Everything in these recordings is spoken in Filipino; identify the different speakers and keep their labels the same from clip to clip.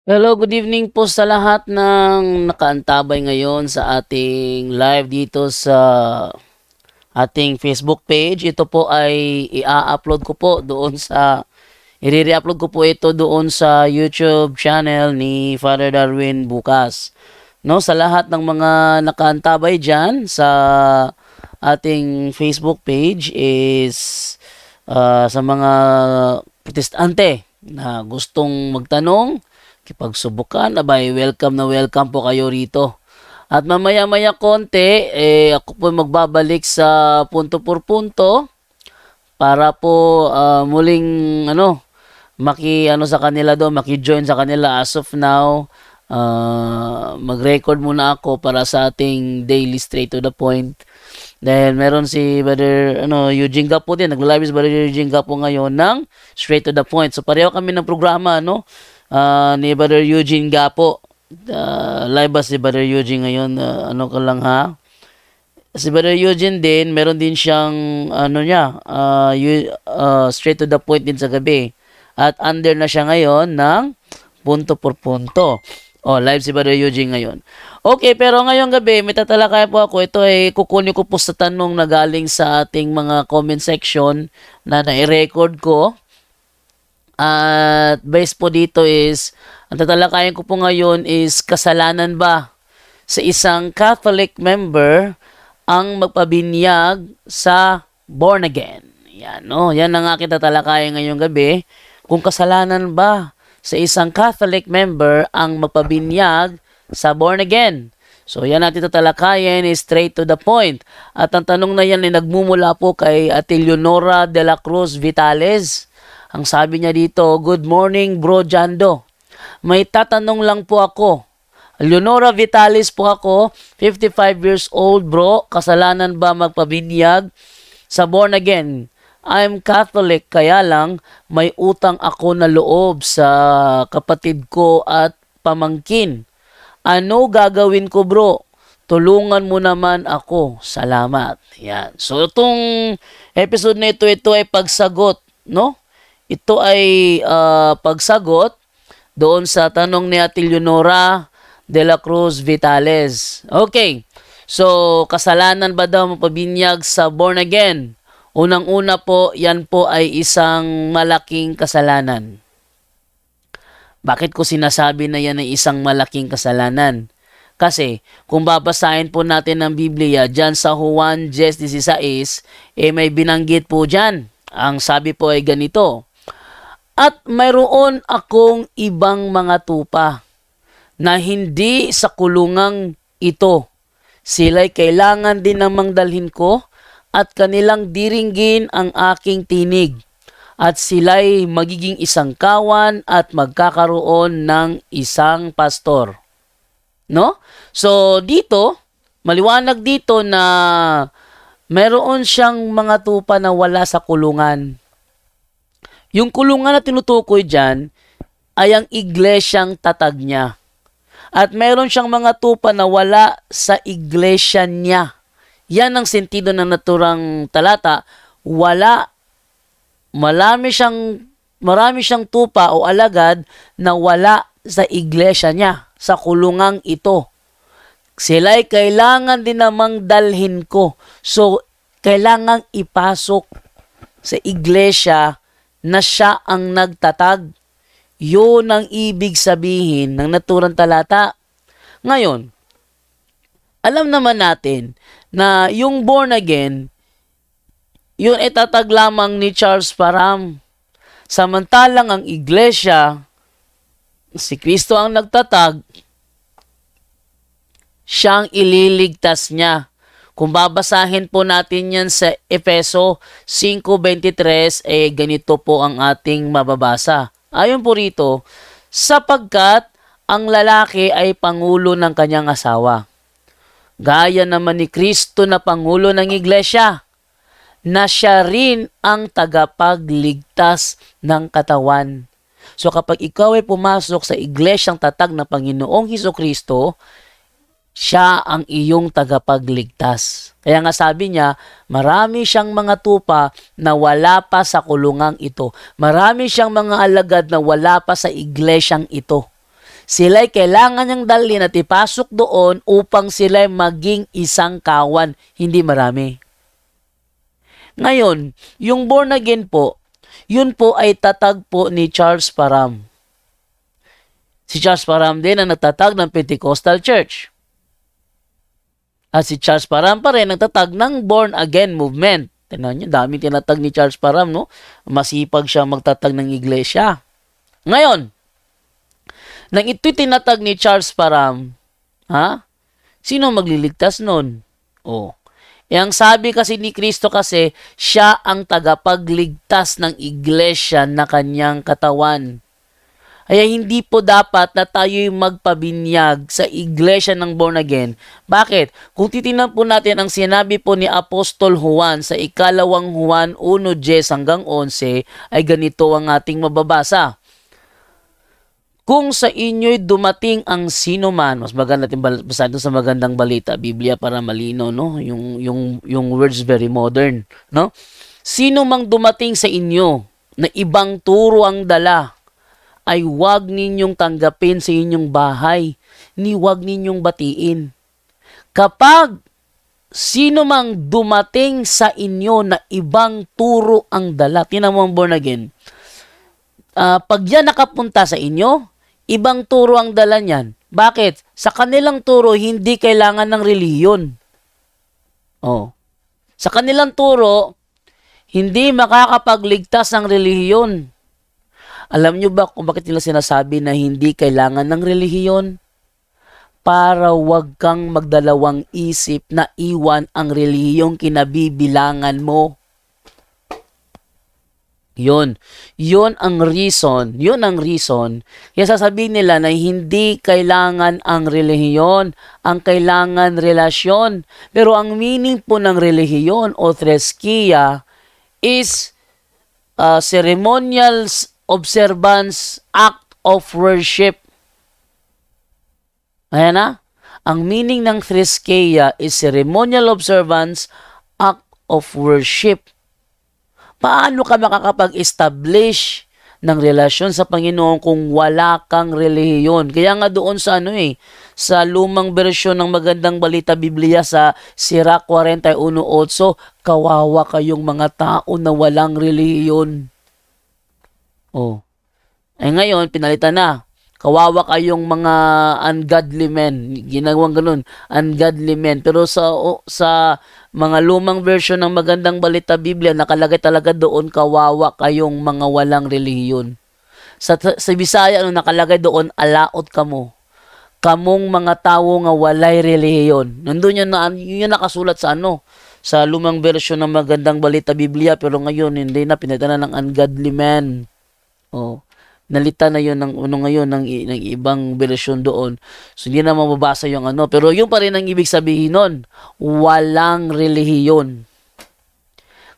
Speaker 1: Hello, good evening po sa lahat ng nakaantabay ngayon sa ating live dito sa ating Facebook page. Ito po ay i-upload ko po doon i-re-upload ko po ito doon sa YouTube channel ni Father Darwin bukas. No, sa lahat ng mga nakaantabay diyan sa ating Facebook page is sa mga protestante na gustong magtanong, kipagsubukan, abay, welcome na welcome po kayo rito. At mamaya-maya konti, ako po magbabalik sa punto por punto para po muling sa kanila doon, maki-join sa kanila. As of now, mag-record muna ako para sa ating daily straight to the point. Dahil meron si Brother Eugene Gapo din, nagla-live si Brother Eugene Gapo ngayon ng straight to the point. So pareho kami ng programa, ni Brother Eugene Gapo. Live ba si Brother Eugene ngayon? Si Brother Eugene din, meron din siyang straight to the point din sa gabi. At under na siya ngayon ng punto por punto. Live si Brother Eugene ngayon. Okay, pero ngayong gabi, may tatalakay po ako. Ito ay kukunin ko po sa tanong na galing sa ating mga comment section na nai-record ko. At base po dito is, ang tatalakayan ko po ngayon is, kasalanan ba sa isang Catholic member ang magpabinyag sa born again? Yan, yan ang aking tatalakayan ngayong gabi. Kung kasalanan ba sa isang Catholic member ang magpabinyag sa born again? So, yan natin tatalakayin is straight to the point. At ang tanong na yan ay nagmumula po kay Ate Leonora de la Cruz Vitales. Ang sabi niya dito, "Good morning, Bro Jando. May tatanong lang po ako. Leonora Vitalis po ako, 55 years old, bro. Kasalanan ba magpabinyag sa born again? I'm Catholic, kaya lang may utang ako na loob sa kapatid ko at pamangkin. Ano gagawin ko, bro? Tulungan mo naman ako. Salamat." Yan. So, itong episode na ito ay pagsagot, no? Ito ay pagsagot doon sa tanong ni Ate Leonora de la Cruz Vitales. Okay. So, kasalanan ba daw mapabinyag sa born again? Unang-una po, yan po ay isang malaking kasalanan. Bakit ko sinasabi na yan ay isang malaking kasalanan? Kasi, kung babasahin po natin ng Biblia, dyan sa Juan 10:16, may binanggit po dyan. Ang sabi po ay ganito, "At mayroon akong ibang mga tupa na hindi sa kulungang ito. Sila'y kailangan din namang dalhin ko at kanilang diringgin ang aking tinig. At sila'y magiging isang kawan at magkakaroon ng isang pastor." No? So, dito, maliwanag dito na meron siyang mga tupa na wala sa kulungan. Yung kulungan na tinutukoy dyan ay ang iglesyang tatag niya. At meron siyang mga tupa na wala sa iglesia niya. Yan ang sentido ng naturang talata. Marami siyang tupa o alagad na wala sa iglesia niya, sa kulungang ito. Sila'y kailangan din namang dalhin ko. So, kailangang ipasok sa iglesia na siya ang nagtatag. Yun ang ibig sabihin ng naturang talata. Ngayon, alam naman natin na yung born again, yun ay tatag lamang ni Charles Parham. Samantalang ang iglesia, si Kristo ang nagtatag, siyang ililigtas niya. Kung babasahin po natin yan sa Efeso 5:23, ganito po ang ating mababasa. Ayon po rito, "Sapagkat ang lalaki ay pangulo ng kanyang asawa, gaya naman ni Kristo na pangulo ng iglesia, na siya rin ang tagapagligtas ng katawan." So kapag ikaw ay pumasok sa iglesyang tatag na Panginoong Hesukristo, siya ang iyong tagapagligtas. Kaya nga sabi niya, marami siyang mga tupa na wala pa sa kulungang ito. Marami siyang mga alagad na wala pa sa iglesyang ito. Sila'y kailangan niyang dalhin at ipasok doon upang sila'y maging isang kawan, hindi marami. Ngayon, yung born again po, yun po ay tatag po ni Charles Parham. Si Charles Parham din ang nagtatag ng Pentecostal Church. At si Charles Parham pa rin nagtatag ng born again movement. Tingnan niyo, dami tinatag ni Charles Parham, no? Masipag siya magtatag ng iglesia. Ngayon, nang ito'y tinatag ni Charles Parham, sino magliligtas nun? Ang sabi kasi ni Kristo kasi, siya ang tagapagligtas ng iglesia na kanyang katawan. Kaya hindi po dapat na tayo'y magpabinyag sa iglesia ng born again. Bakit? Kung titingnan po natin ang sinabi po ni Apostol Juan sa ikalawang Juan 1:10 hanggang 11, ay ganito ang ating mababasa. Kung sa inyo'y dumating ang sino man, mas maganda natin basahin sa magandang balita, Biblia para malino, no? Yung words very modern, no? Sino mang dumating sa inyo na ibang turo ang dala, ay huwag ninyong tanggapin sa inyong bahay, ni huwag ninyong batiin. Kapag sino mang dumating sa inyo na ibang turo ang dala, tinan mo ang born again, pag yan nakapunta sa inyo, ibang turo ang dala niyan. Bakit? Sa kanilang turo, hindi kailangan ng relihiyon. Sa kanilang turo, hindi makakapagligtas ng relihiyon. Alam nyo ba kung bakit nila sinasabi na hindi kailangan ng relihiyon? Para wag kang magdalawang isip na iwan ang relihiyong kinabibilangan mo. Yun ang reason. Kaya sasabihin nila na hindi kailangan ang relihiyon, ang kailangan relasyon. Pero ang meaning po ng relihiyon o threskia is ceremonial observance, act of worship. Ayan na. Ang meaning ng threskia is ceremonial observance, act of worship. Paano ka makakapag-establish ng relasyon sa Panginoon kung wala kang relihiyon? Kaya nga doon sa sa lumang bersyon ng Magandang Balita Biblia sa Sira 41:8, kawawa kayong mga tao na walang relihiyon. Ngayon, pinalitan na. Kawawa kayong mga ungodly men. Ginawang ganun, ungodly men. Pero sa mga lumang version ng Magandang Balita Biblia, nakalagay talaga doon, kawawa kayong mga walang relihiyon. Sa Bisaya, nakalagay doon, alaot kamo. Kamong mga tao nga walay relihiyon. Nandun yun nakasulat sa sa lumang version ng Magandang Balita Biblia, pero ngayon, hindi na, pinalitan na ng ungodly men. Nalita na yun ng ibang version doon. So, hindi na mababasa yung Pero yun pa rin ang ibig sabihin nun. Walang relihiyon.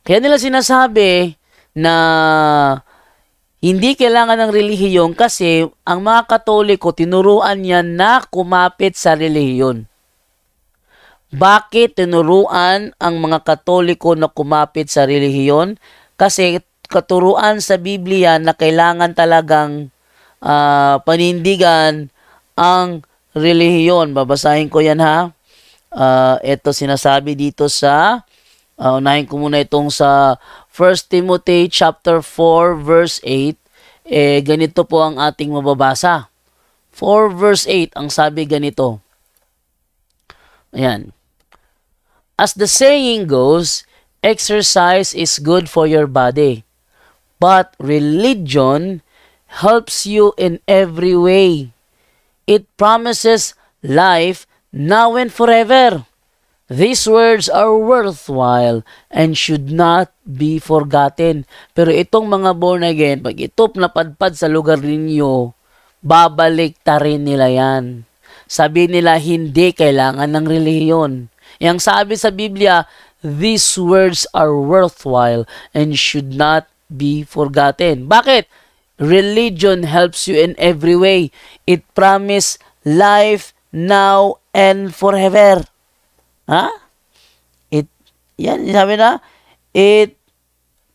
Speaker 1: Kaya nila sinasabi na hindi kailangan ng relihiyon kasi ang mga Katoliko, tinuruan yan na kumapit sa relihiyon. Bakit tinuruan ang mga Katoliko na kumapit sa relihiyon? Kasi katuruan sa Biblia na kailangan talagang panindigan ang relihiyon. Babasahin ko yan ito sinasabi dito sa, unahin ko muna itong sa 1 Timothy chapter 4 verse 8. Ganito po ang ating mababasa. 4 verse 8, ang sabi ganito. Ayan. As the saying goes, exercise is good for your body. But religion helps you in every way. It promises life now and forever. These words are worthwhile and should not be forgotten. Pero itong mga born again, pag ito napadpad sa lugar ninyo, babalik ta rin nila yan. Sabi nila, hindi kailangan ng relihiyon. Yang sabi sa Biblia, these words are worthwhile and should not be forgotten. Bakit? Religion helps you in every way. It promises life now and forever. Yan, sabi na, it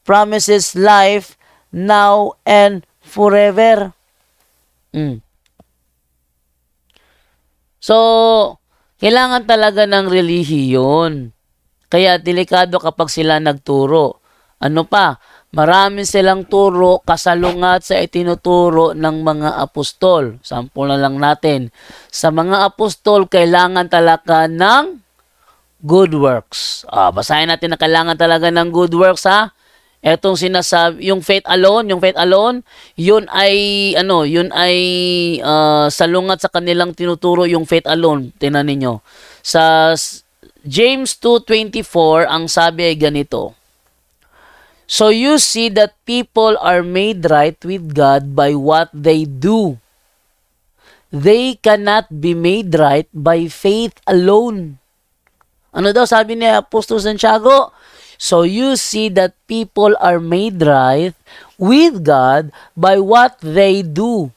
Speaker 1: promises life now and forever. So, kailangan talaga ng relihiyon. Kaya delikado kapag sila nagturo. Ano pa? Marami silang turo kasalungat sa itinuturo ng mga apostol. Sample na lang natin. Sa mga apostol, kailangan talaga ng good works. Basahin natin na kailangan talaga ng good works, ha? Etong sinasabi, yung faith alone, yun ay salungat sa kanilang tinuturo yung faith alone. Tingnan ninyo. Sa James 2:24, ang sabi ay ganito. So you see that people are made right with God by what they do. They cannot be made right by faith alone. Ano daw sabi ni Apostol Santiago? So you see that people are made right with God by what they do.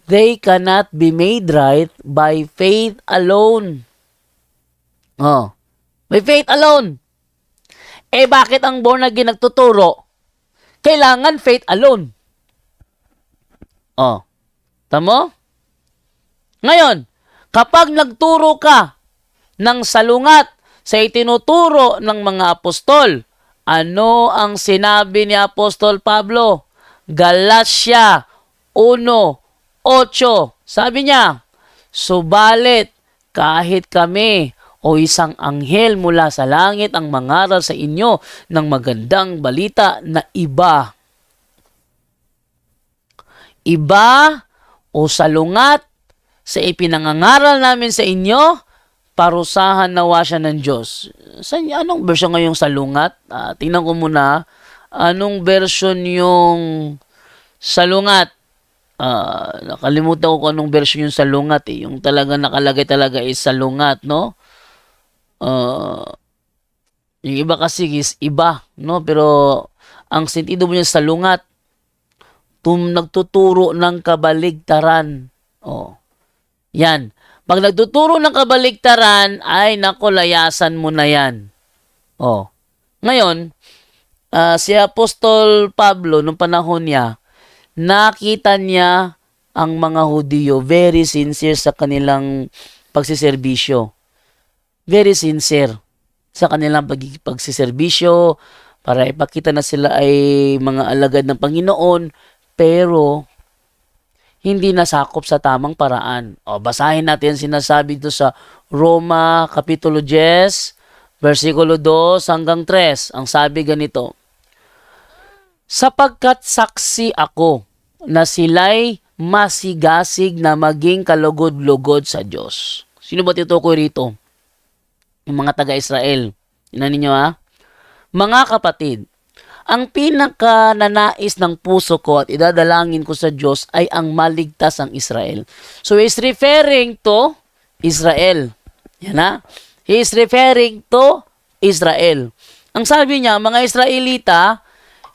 Speaker 1: They cannot be made right by faith alone. By faith alone. Bakit ang born again nagtuturo? Kailangan faith alone. Tamo? Ngayon, kapag nagturo ka ng salungat sa itinuturo ng mga apostol, ano ang sinabi ni Apostol Pablo? Galatia 1:8. Sabi niya, subalit kahit kami o isang anghel mula sa langit ang mangaral sa inyo ng magandang balita na iba o salungat sa ipinangangaral namin sa inyo, parusahan nawa siya ng Diyos. Anong version ngayong salungat? Tingnan ko muna. Anong version yung salungat? Nakalimutan ko kung anong version yung salungat. Yung talaga nakalagay talaga is salungat, no? Yung iba kasi is iba, no? Pero ang sentido mo niya salungat, nagtuturo ng kabaligtaran. Yan. Pag nagtuturo ng kabaligtaran, ay nako, layasan mo na yan. Ngayon, si Apostol Pablo, nung panahon niya, nakita niya ang mga Hudiyo very sincere sa kanilang pagsiservisyo. Very sincere sa kanilang pagsiservisyo para ipakita na sila ay mga alagad ng Panginoon, pero hindi nasakop sa tamang paraan. Basahin natin sinasabi ito sa Roma Kapitulo 10, versikulo 2 hanggang 3. Ang sabi ganito, sapagkat saksi ako na sila'y masigasig na maging kalugod-lugod sa Diyos. Sino ba tinutukoy rito? Yung mga taga-Israel. Tingnan ninyo, ha? Mga kapatid, ang pinaka-nanais ng puso ko at idadalangin ko sa Diyos ay ang maligtas ang Israel. So, he's referring to Israel. Yan, ha? He is referring to Israel. Ang sabi niya, mga Israelita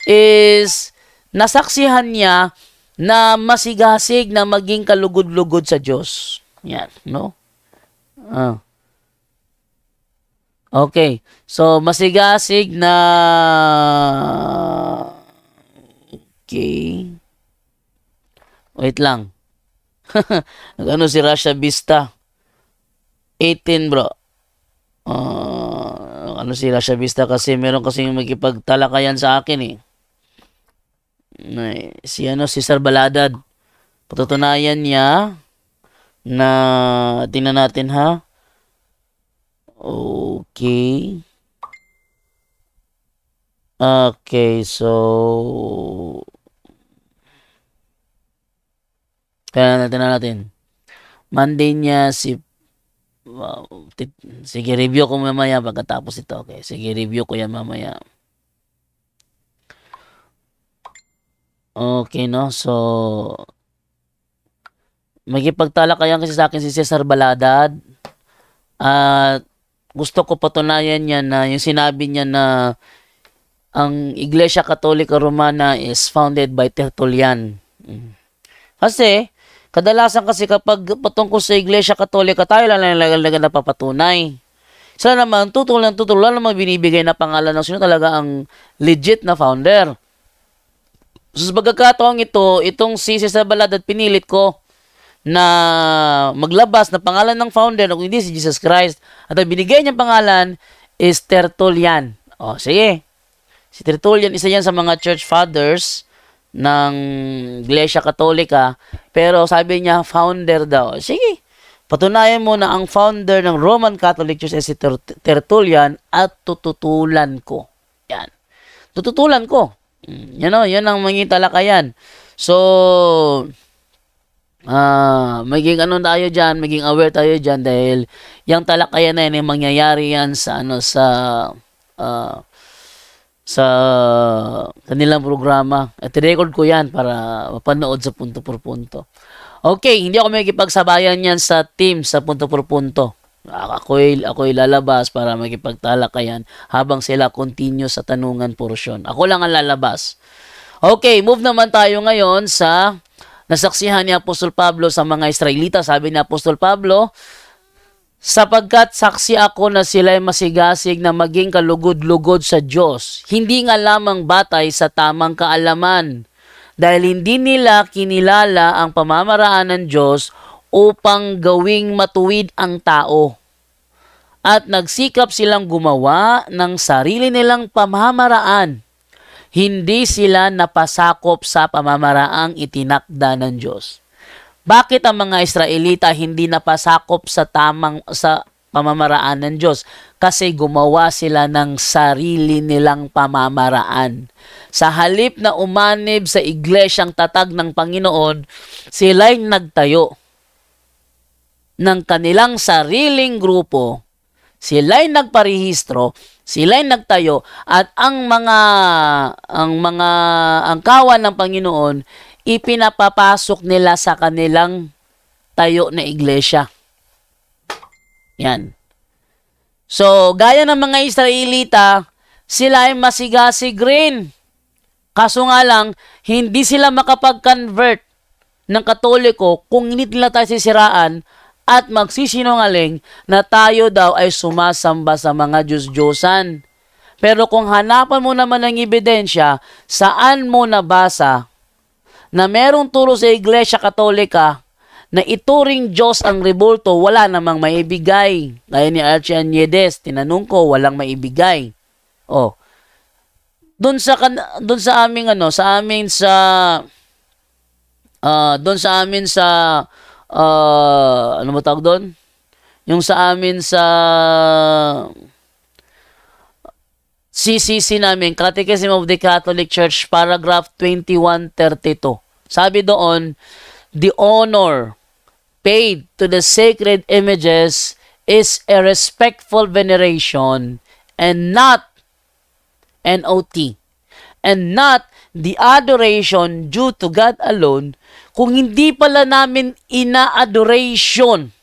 Speaker 1: is nasaksihan niya na masigasig na maging kalugod-lugod sa Diyos. Yan, no? Okay. So, masigasig na... Okay. Wait lang. Ano si Rasha Vista? 18, bro. Ano si Rasha Vista kasi meron kasing magkipagtalakayan sa akin, Si Cesar Baladad. Patutunayan niya na tingnan natin, ha? Okay. Okay, so kaya natin. Monday niya sige, review ko mamaya pagkatapos ito. Okay, sige, review ko yan mamaya. Okay, no? So, magkipagtalakayan kasi sa akin si Cesar Baladad. At gusto ko patunayan niya na yung sinabi niya na ang Iglesia Katolika Romana is founded by Tertullian. Kasi, kadalasan kasi kapag patungkol sa Iglesia Katolika, tayo lang napapatunay. Sila naman, wala naman binibigay na pangalan ng sino talaga ang legit na founder. So, sa pagkakataong ito, itong si Cesar Baladad, pinilit ko na maglabas na pangalan ng founder na kung hindi si Jesus Christ. At ang binigay niyang pangalan is Tertullian. O, sige. Si Tertullian, isa yan sa mga church fathers ng Iglesia Katolika. Pero sabi niya, founder daw. Sige. Patunayan mo na ang founder ng Roman Catholic Church ay si Tertullian at tututulan ko. Yan. Tututulan ko. Yan ang maging talakayan. So, maging ano tayo dyan, maging aware tayo dyan dahil yung talakayan na yan, mangyayari yan sa kanilang programa. At i-record ko yan para mapanood sa punto por punto. Okay, hindi ako makikipagsabayan yan sa team sa punto por punto. Ako'y lalabas para makipagtalakayan habang sila continue sa tanungan portion. Ako lang ang lalabas. Okay, move naman tayo ngayon sa nasaksihan ni Apostol Pablo sa mga Israelita. Sabi ni Apostol Pablo, sapagkat saksi ako na sila ay masigasig na maging kalugod-lugod sa Diyos, hindi nga lamang batay sa tamang kaalaman, dahil hindi nila kinilala ang pamamaraan ng Diyos upang gawing matuwid ang tao. At nagsikap silang gumawa ng sarili nilang pamamaraan. Hindi sila napasakop sa pamamaraang itinakda ng Diyos. Bakit ang mga Israelita hindi napasakop sa pamamaraan ng Diyos? Kasi gumawa sila ng sarili nilang pamamaraan. Sa halip na umanib sa iglesyang tatag ng Panginoon, sila'y nagtayo ng kanilang sariling grupo. Sila'y nagparehistro, sila'y nagtayo, at ang kawan ng Panginoon ipinapapasok nila sa kanilang tayo na iglesia. Yan. So, gaya ng mga Israelita, sila ay masigasig rin. Kaso nga lang, hindi sila makapag-convert ng Katoliko kung hindi nila tayo sisiraan at magsisinungaling na tayo daw ay sumasamba sa mga Diyos-Diyosan. Pero kung hanapan mo naman ng ebidensya, saan mo nabasa na merong turo sa Iglesia Katolika na ituring Diyos ang rebulto, wala namang maibigay. Gaya ni Archie Aniedes, tinanong ko, walang maibigay. Oh. Doon sa aming ano mo tawag doon? Yung sa amin sa CCC namin, Catechism of the Catholic Church, paragraph 2132. Sabi doon, the honor paid to the sacred images is a respectful veneration and not NOT, and not the adoration due to God alone. Kung hindi pala namin ina-adoration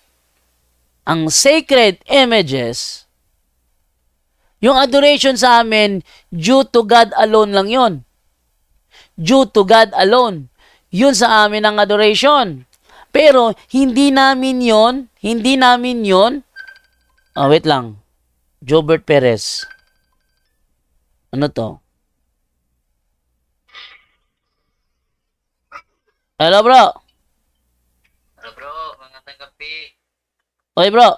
Speaker 1: ang sacred images, yung adoration sa amin, due to God alone lang yon. Due to God alone. Yun sa amin ang adoration. Pero, hindi namin yon. Wait lang. Jobert Perez. Ano to? Hello, bro.
Speaker 2: Hello, bro. Magandang gabi.
Speaker 1: Oy, bro.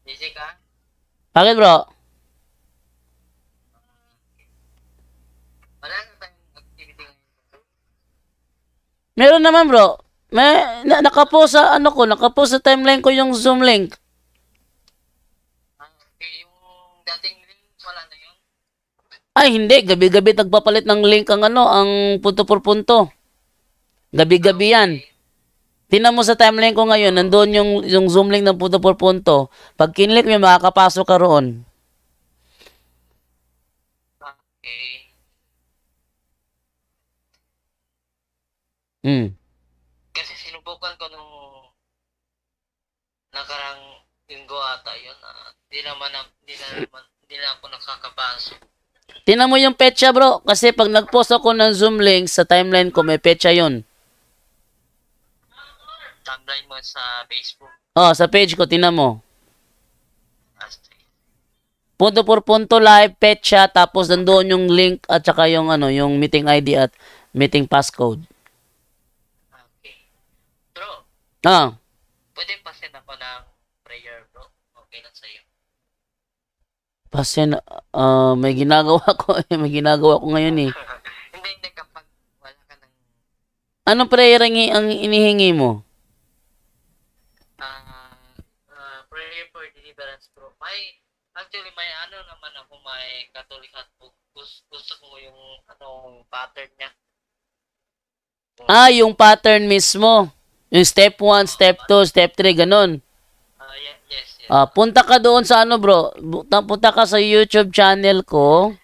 Speaker 2: Busy ka?
Speaker 1: Bakit, bro?
Speaker 2: Wala na tayong activity ngayon.
Speaker 1: Meron naman, bro. Nakapost sa timeline ko yung Zoom link.
Speaker 2: Okay, yung dating link, wala na yun?
Speaker 1: Ay, hindi. Gabi-gabi nagpapalit ng link ang punto por punto. Gabi-gabi yan. Tingnan mo sa timeline ko ngayon, nandoon yung Zoom link ng punto por punto. Pag kinlik mo, makakapasok ka roon.
Speaker 2: Okay. Kasi sinubukan ko nung nakarang linggo ata yun. Di na ako nakakapasok.
Speaker 1: Tingnan mo yung petsa, bro. Kasi pag nag-post ako ng Zoom link sa timeline ko, may petsa yun.
Speaker 2: Timeline mo sa Facebook.
Speaker 1: Oh, sa page ko, tingnan mo. Punto por punto live, petsa, tapos nandoon yung link at saka yung meeting ID at meeting passcode.
Speaker 2: Okay.
Speaker 1: Ah,
Speaker 2: Pwede pasin ako ng prayer, bro. Okay lang sa'yo.
Speaker 1: kasi may ginagawa ko, may ginagawa ko ngayon eh.
Speaker 2: Hindi, kapag wala ka ng
Speaker 1: Anong prayer ang inihingi mo?
Speaker 2: prayer for deliverance, bro. Actually, may ano naman ako, may Catholic handbook. Gusto ko yung, pattern niya.
Speaker 1: Yung pattern mismo. Yung step 1, step 2, step 3, ganun.
Speaker 2: Yes.
Speaker 1: Punta ka doon sa ano bro, punta ka sa YouTube channel ko,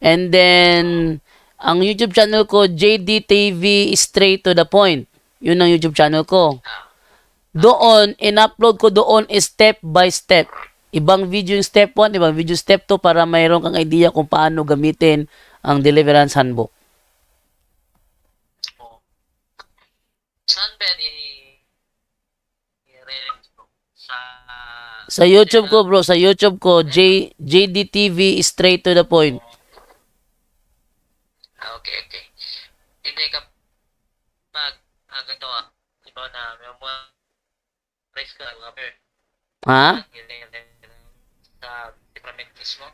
Speaker 1: and then, ang YouTube channel ko, JDTV Straight to the Point. Yun ang YouTube channel ko. Doon, in-upload ko doon is step by step. Ibang video yung step 1, ibang video step 2 para mayroon kang idea kung paano gamitin ang Deliverance Handbook.
Speaker 2: Saan ba i-relate ko?
Speaker 1: Sa YouTube ko bro, sa YouTube ko, JDTV Straight to the Point.
Speaker 2: Okay. Hindi kapag ganito iba na may mga price ka cover.
Speaker 1: Ha?
Speaker 2: Sa department mismo.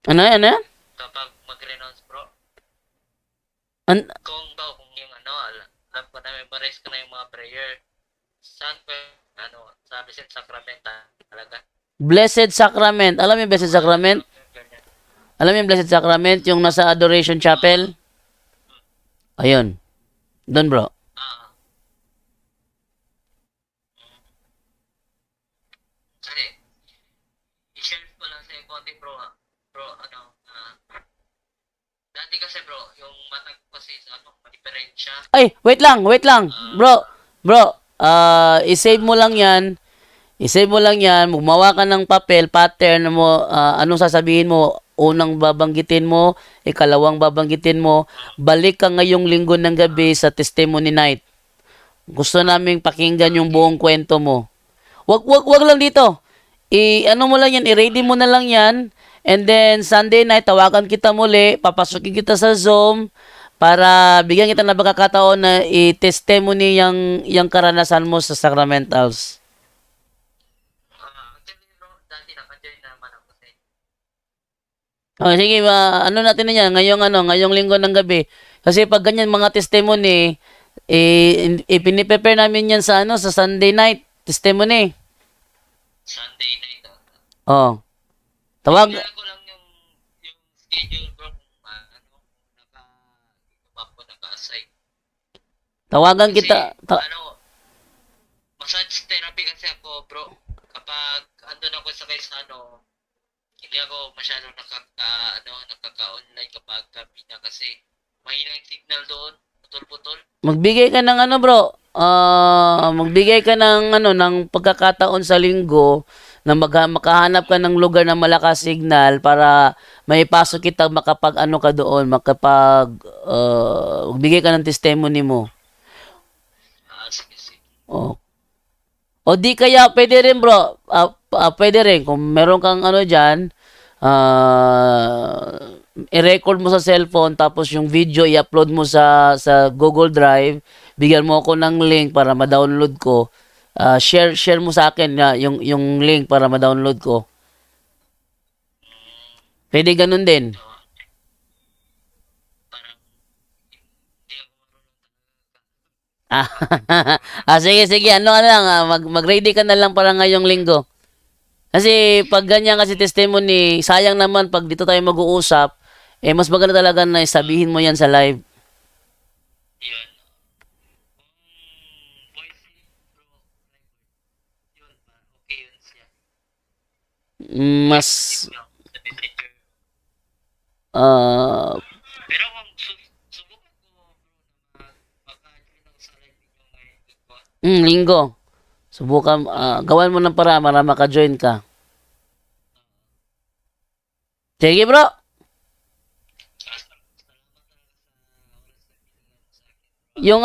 Speaker 1: Ano yan?
Speaker 2: Kapag mag-renounce, bro. Kung yung alam ko na memorize ka na yung mga prayer. Saan ko sa Blessed Sacrament talaga.
Speaker 1: Blessed Sacrament. Alam mo yung Blessed Sacrament? Alam mo yung Blessed Sacrament, yung nasa Adoration Chapel? Ayun. Doon bro.
Speaker 2: Kasi, i-share ko lang sa konti bro. Dati kasi bro, yung mata ko kasi diferensya.
Speaker 1: Ay, wait lang. Bro, i-save mo lang yan. Gumawa ka ng papel, pattern mo, anong sasabihin mo, unang babanggitin mo, ikalawang babanggitin mo, balik ka ngayong linggo ng gabi sa testimony night. Gusto naming pakinggan yung buong kwento mo. Wag lang dito. Ano mo lang yan, i-ready mo na lang yan, and then Sunday night, tawagan kita muli, papasukin kita sa Zoom, para bigyan kita ng pagkakataon na i-testimony yung karanasan mo sa sacramentals. Oh, sige ba, ano natin na yan, ngayong linggo ng gabi. Kasi pag ganyan mga testimony, ipiniprepare namin yan sa sa Sunday night, testimony.
Speaker 2: Sunday night.
Speaker 1: Oh. Tawag.
Speaker 2: Kaya ko lang yung schedule bro kung naka-assign.
Speaker 1: Tawagan kita.
Speaker 2: Massage therapy kasi ako bro. Kapag andun ako sa hindi ako masyadong nakaka-online kapag gabi na kasi mahina yung signal doon, putol-putol.
Speaker 1: Magbigay ka ng bro. Magbigay ka ng pagkakataon sa linggo na makahanap ka ng lugar na malakas signal para maipasok kita ka doon, magbigay ka ng testimony mo.
Speaker 2: Sige.
Speaker 1: O di kaya pwede rin bro, pwede rin kung meron kang diyan, i-record mo sa cellphone tapos yung video i-upload mo sa Google Drive, bigyan mo ako ng link para ma-download ko. Share mo sa akin yung link para ma-download ko. Pwede ganun din. Sige, mag-ready ka na lang para ngayong linggo. Kasi pag ganyan kasi testimony, sayang naman pag dito tayo mag-uusap, mas maganda talaga na sabihin mo yan sa live.
Speaker 2: Yun. Okay yun siya.
Speaker 1: Mas
Speaker 2: pero kung subukan ko mag-join ako sa live ninyo ngayon,
Speaker 1: linggo. Subukan, gawan mo ng para maka-join ka. Sige bro. Yung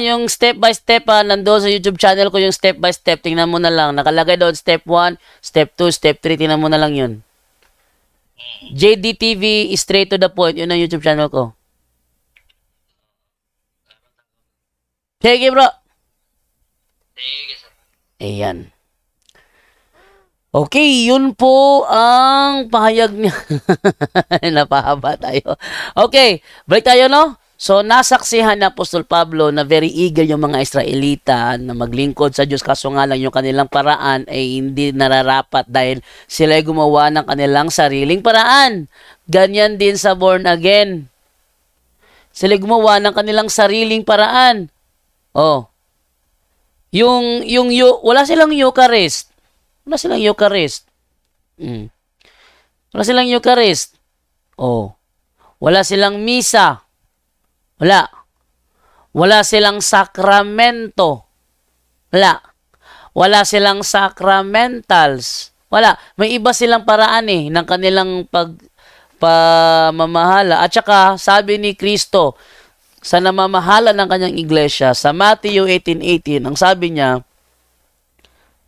Speaker 1: yung step by step nandoon sa YouTube channel ko yung step by step, tingnan mo na lang. Nakalagay doon step 1, step 2, step 3, tingnan mo na lang yun. JDTV Straight to the Point, yun ang YouTube channel ko. Sige bro.
Speaker 2: Sige, sir.
Speaker 1: Ayan. Okay, yun po ang pahayag niya. Napahaba tayo. Okay, break tayo, no? So, nasaksihan na Apostol Pablo na very eager yung mga Israelita na maglingkod sa Diyos, kaso nga lang yung kanilang paraan ay hindi nararapat dahil sila ay gumawa ng kanilang sariling paraan. Ganyan din sa born again. Sila gumawa ng kanilang sariling paraan. Oh. Wala silang Eucharist. Wala silang Eucharist. Wala silang Eucharist. Oh. Wala silang misa. Wala. Wala silang sakramento. Wala. Wala silang sacramentals. Wala. May iba silang paraan ng kanilang pamamahala. At saka, sabi ni Kristo, sa namamahala ng kanyang iglesia, sa Matthew 18:18, ang sabi niya,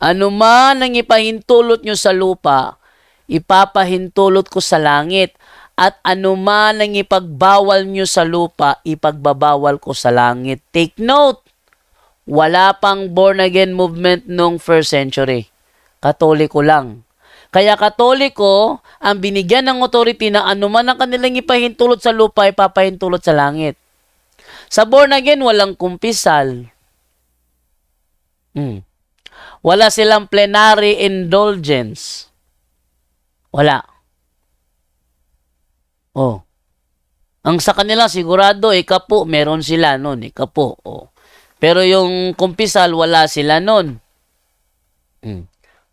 Speaker 1: ano man ang ipahintulot nyo sa lupa, ipapahintulot ko sa langit. At ano man ang ipagbawal nyo sa lupa, ipagbabawal ko sa langit. Take note, wala pang born again movement nung first century. Katoliko lang. Kaya Katoliko, ang binigyan ng authority na ano man ang kanilang ipahintulot sa lupa, ipapahintulot sa langit. Sa born again, walang kumpisal. Wala silang plenary indulgence. Wala. Oh. Ang sa kanila, sigurado, ikapo, meron sila nun, ikapo. Oh. Pero yung kumpisal, wala sila nun.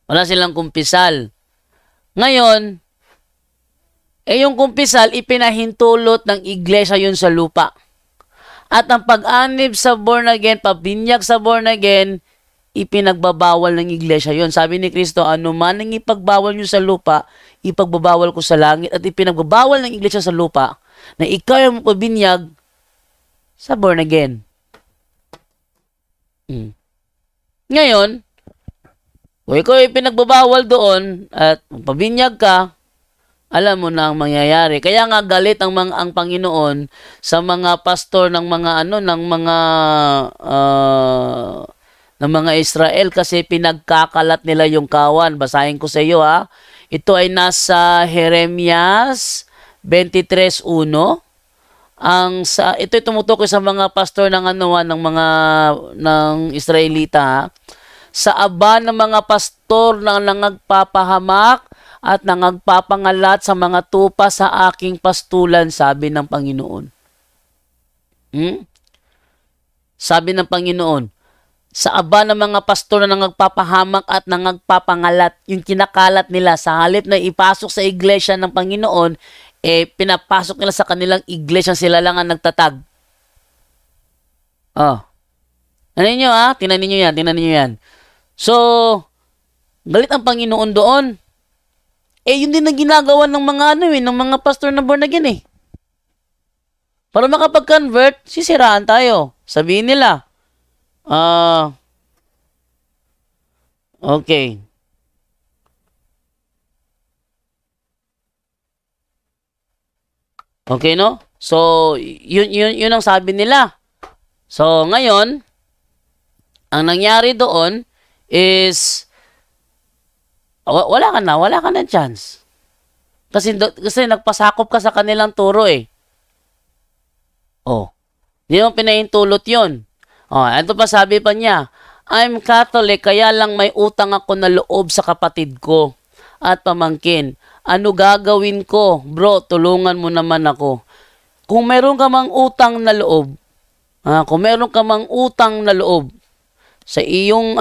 Speaker 1: Wala silang kumpisal. Ngayon, yung kumpisal, ipinahintulot ng iglesia yun sa lupa. At ang pag-anib sa born again, pabinyag sa born again, ipinagbabawal ng iglesia yon. Sabi ni Kristo, ano man ang ipagbawal nyo sa lupa, ipagbabawal ko sa langit. At ipinagbabawal ng iglesia sa lupa na ikaw yung pabinyag sa born again. Ngayon, kung ikaw yung pinagbabawal doon at pabinyag ka, alam mo na ang mangyayari. Kaya nga galit ang Panginoon sa mga pastor ng mga Israel kasi pinagkakalat nila yung kawan. Basahin ko sa iyo Ito ay nasa Jeremias 23:1. Ito ay tumutukoy sa mga pastor ng Israelita. Sa aba ng mga pastor na nangagpapahamak at nangagpapangalat sa mga tupa sa aking pastulan, sabi ng Panginoon. Sabi ng Panginoon, sa aba ng mga pastor na nangagpapahamak at nangagpapangalat, yung kinakalat nila, sa halip na ipasok sa iglesia ng Panginoon, pinapasok nila sa kanilang iglesia, sila lang ang nagtatag. Tinan ninyo tinan ninyo yan. So, galit ang Panginoon doon. Yun din ang ginagawa ng mga ng mga pastor na born again Para makapag-convert, sisiraan tayo. Sabihin nila, okay. Okay, no? So, yun ang sabi nila. So, ngayon, ang nangyari doon is, wala ka na chance. Kasi nagpasakop ka sa kanilang turo Hindi mo pinahintulot yun. Ito pa sabi pa niya, I'm Catholic, kaya lang may utang ako na loob sa kapatid ko at pamangkin. Ano gagawin ko? Bro, tulungan mo naman ako. Kung meron ka mang utang na loob, sa iyong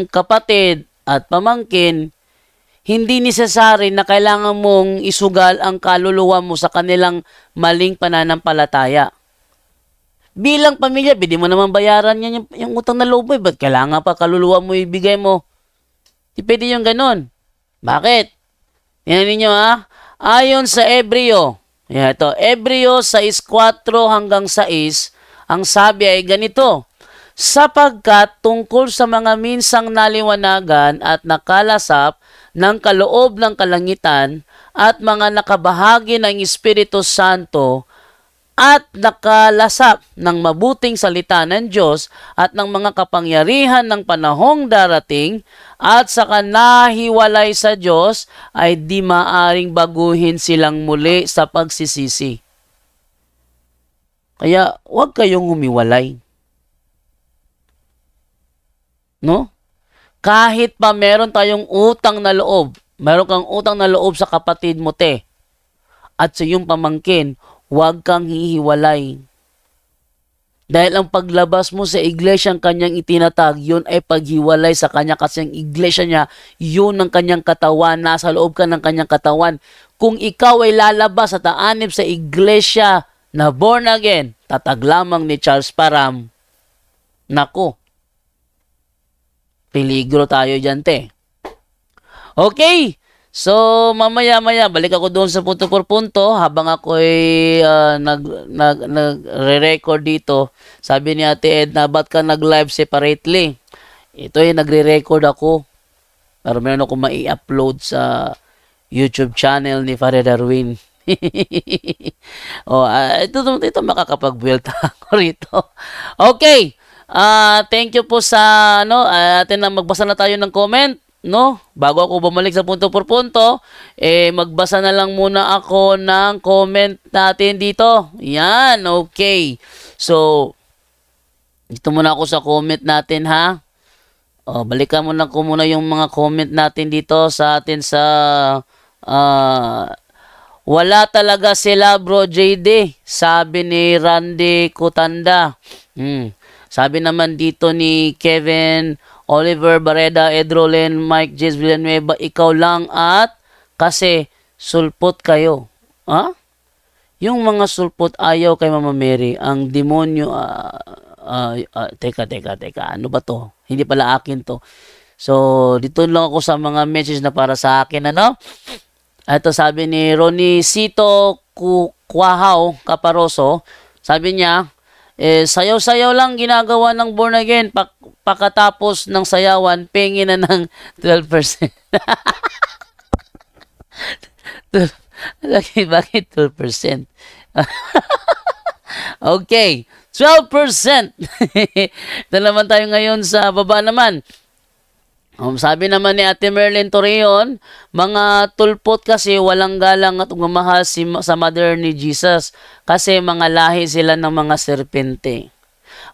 Speaker 1: kapatid at pamangkin, hindi necessary na kailangan mong isugal ang kaluluwa mo sa kanilang maling pananampalataya. Bilang pamilya, pwede mo naman bayaran yan yung utang na loob mo. Ba't kailangan pa kaluluwa mo ibigay mo? Di pwede yung ganon. Bakit? Yan ninyo Ayon sa Hebreo, Hebreo 6:4 hanggang 6, ang sabi ay ganito, sapagkat tungkol sa mga minsang naliwanagan at nakalasap ng kaloob ng kalangitan at mga nakabahagi ng Espiritu Santo, at nakalasap ng mabuting salita ng Diyos at ng mga kapangyarihan ng panahong darating at saka nahiwalay sa Diyos, ay di maaring baguhin silang muli sa pagsisisi. Kaya huwag kayong humiwalay. No? Kahit pa meron tayong utang na loob, meron kang utang na loob sa kapatid mo, at sa iyong pamangkin, huwag kang hihiwalay. Dahil ang paglabas mo sa iglesia ang kanyang itinatag, yun ay paghiwalay sa kanya kasi ang iglesia niya, yun ang kanyang katawan, nasa loob ka ng kanyang katawan. Kung ikaw ay lalabas at aanib sa iglesia na born again, tatag lamang ni Charles Parham, nako, peligro tayo dyan, Okay, so mamaya-maya, balik ako doon sa punto por punto habang ako ay nagre-record dito. Sabi ni Ate Edna, ba't ka nag-live separately? Ito ay nagre-record ako. Pero meron ako mai-upload sa YouTube channel ni Father Darwin. Ito makakapag-build ako rito. Okay. Thank you po sa atin na magbasa na tayo ng comment, no? Bago ako bumalik sa punto por punto, magbasa na lang muna ako ng comment natin dito. Yan, okay. So, dito muna ako sa comment natin, ha? Balikan muna ko muna yung mga comment natin dito sa atin sa wala talaga sila, bro JD, sabi ni Randy Kutanda. Sabi naman dito ni Kevin Oliver Barreda, Edrolen, Mike J. Villanueva, ikaw lang at kasi sulpot kayo. Yung mga sulpot ayaw kay Mama Mary. Ang demonyo, teka, ano ba to? Hindi pala akin to. So, dito lang ako sa mga message na para sa akin, Ito sabi ni Ronnie Cito Kuahaw Caparoso, sabi niya, sayaw-sayaw lang ginagawa ng born again, pakatapos ng sayawan, pengi na ng 12%. Bakit 12%? Okay, 12%. Ito naman tayo ngayon sa baba naman. Sabi naman ni Ate Merlin Torreon, mga tulpot kasi walang galang at umamahal sa mother ni Jesus kasi mga lahi sila ng mga serpente.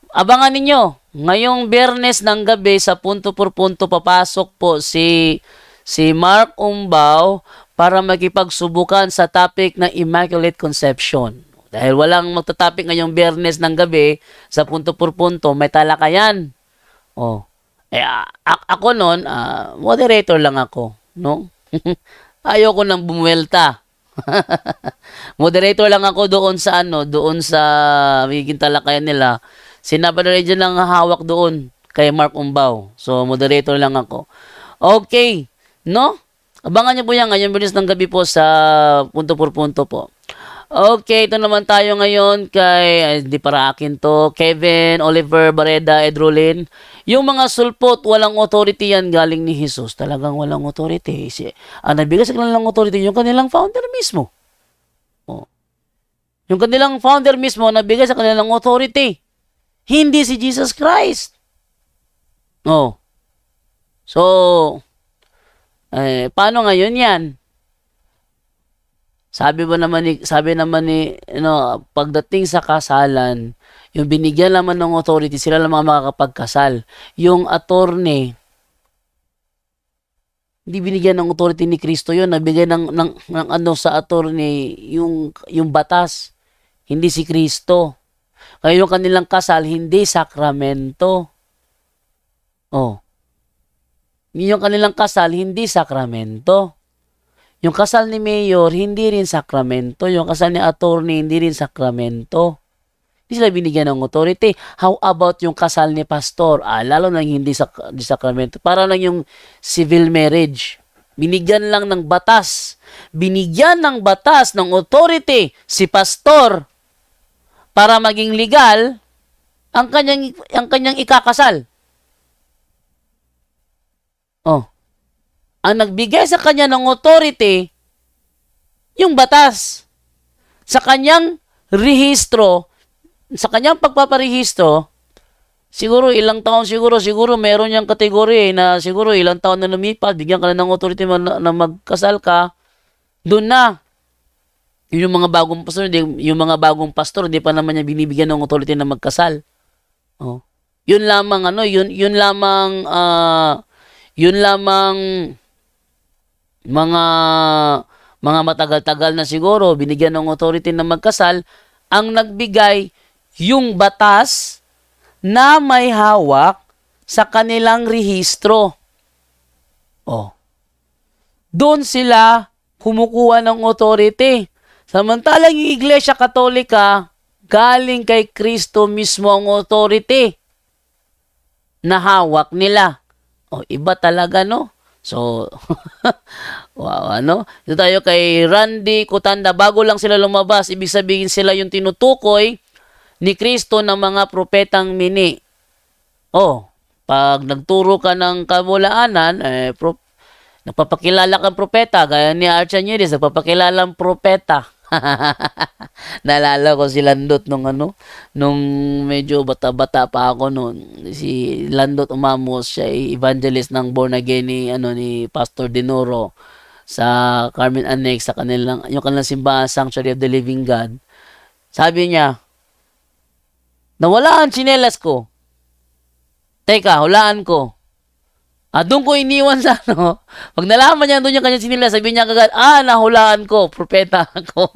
Speaker 1: Abangan ninyo, ngayong Biyernes ng gabi sa punto por punto papasok po si Mark Umbaw para makipagsubukan sa topic ng Immaculate Conception. Dahil walang magta-topic ngayong Biyernes ng gabi sa punto por punto, may talakayan. Ako noon, moderator lang ako, no? Ayoko nang bumuwelta. Moderator lang ako doon sa magiging talakayan nila. Si Nabada Region lang hawak doon kay Mark Umbaw. So, moderator lang ako. Okay, no? Abangan niyo po yan ngayong Biyernes ng gabi po sa punto por punto po. Okay, ito naman tayo ngayon kay, di para akin to, Kevin Oliver Barreda Edrolin. Yung mga sulpot, walang authority yan galing ni Jesus. Talagang walang authority. Ang nabigay sa kanilang authority, yung kanilang founder mismo. Yung kanilang founder mismo, nabigay sa kanilang authority. Hindi si Jesus Christ. So, paano ngayon yan? Sabi naman ni pagdating sa kasalan, yung binigyan naman ng authority, sila lang mga makakapagkasal. Yung attorney, hindi binigyan ng authority ni Kristo yun, nabigay ng sa attorney, yung batas, hindi si Kristo. Kaya yung kanilang kasal, hindi sakramento. Yung kanilang kasal, hindi sakramento. Yung kasal ni Mayor, hindi rin sakramento. Yung kasal ni attorney, hindi rin sakramento. Hindi sila binigyan ng authority. How about yung kasal ni pastor? Lalo na hindi sakramento. Para lang yung civil marriage. Binigyan lang ng batas. Binigyan ng batas, ng authority, si pastor para maging legal ang kanyang ikakasal. Ang nagbigay sa kanya ng authority, yung batas. Sa kanyang rehistro, sa kanyang pagpaparehistro, siguro ilang taon siguro meron niyang kategory na siguro ilang taon na lumipas, bigyan ka na ng authority na magkasal ka, doon na. Yung mga bagong pastor, hindi pa naman niya binibigyan ng authority na magkasal. Oh. Yun lamang mga matagal-tagal na siguro binigyan ng authority na magkasal ang nagbigay yung batas na may hawak sa kanilang rehistro. Oh. Doon sila kumukuha ng authority. Samantalang yung Iglesia Katolika, galing kay Kristo mismo ang authority na hawak nila. O, iba talaga, no? So, wow, ano? Ito tayo kay Randy Kutanda. Bago lang sila lumabas, ibig sabihin sila yung tinutukoy ni Kristo ng mga propetang mini. Oh, pag nagturo ka ng kabulaanan, nagpapakilala kang propeta, gaya ni Archanides, nagpapakilalang propeta. Naalala ko si Landot nung medyo bata-bata pa ako noon. Si Landot Umamos, siya ay evangelist ng born again ni Pastor Dinoro sa Carmen Annex, sa kanilang simbahan, Sanctuary of the Living God. Sabi niya, nawala ang tsinelas ko. Teka, hulaan ko. Doon ko iniwan sa Pag nalaman niya doon yung kanyang sinila, sabi niya kagad, nahulaan ko, propeta ako.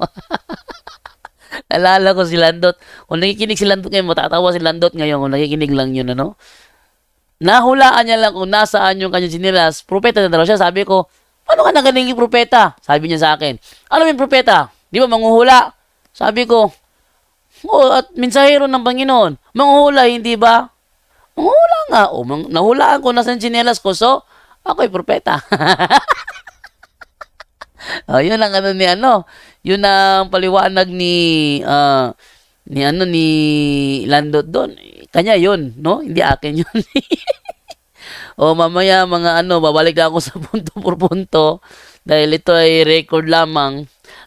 Speaker 1: Nalala ko si Landot. Kung nakikinig si Landot ngayon, matatawa si Landot ngayon kung nakikinig lang yun, Nahulaan niya lang kung nasaan yung kanyang sinilas. Propeta na daw siya. Sabi ko, paano ka nagaling yung propeta? Sabi niya sa akin, ano yung propeta? Di ba manghuhula? Sabi ko, at mensahero ng Panginoon. Manghuhula, hindi ba? Manghula nga. Nahulaan ko nasa tsinelas ko. So, ako'y propeta. Yun ang yun ang paliwanag ni Landot doon. Kanya yun, no? Hindi akin yun. Mamaya babalik na ako sa punto por punto dahil ito ay record lamang.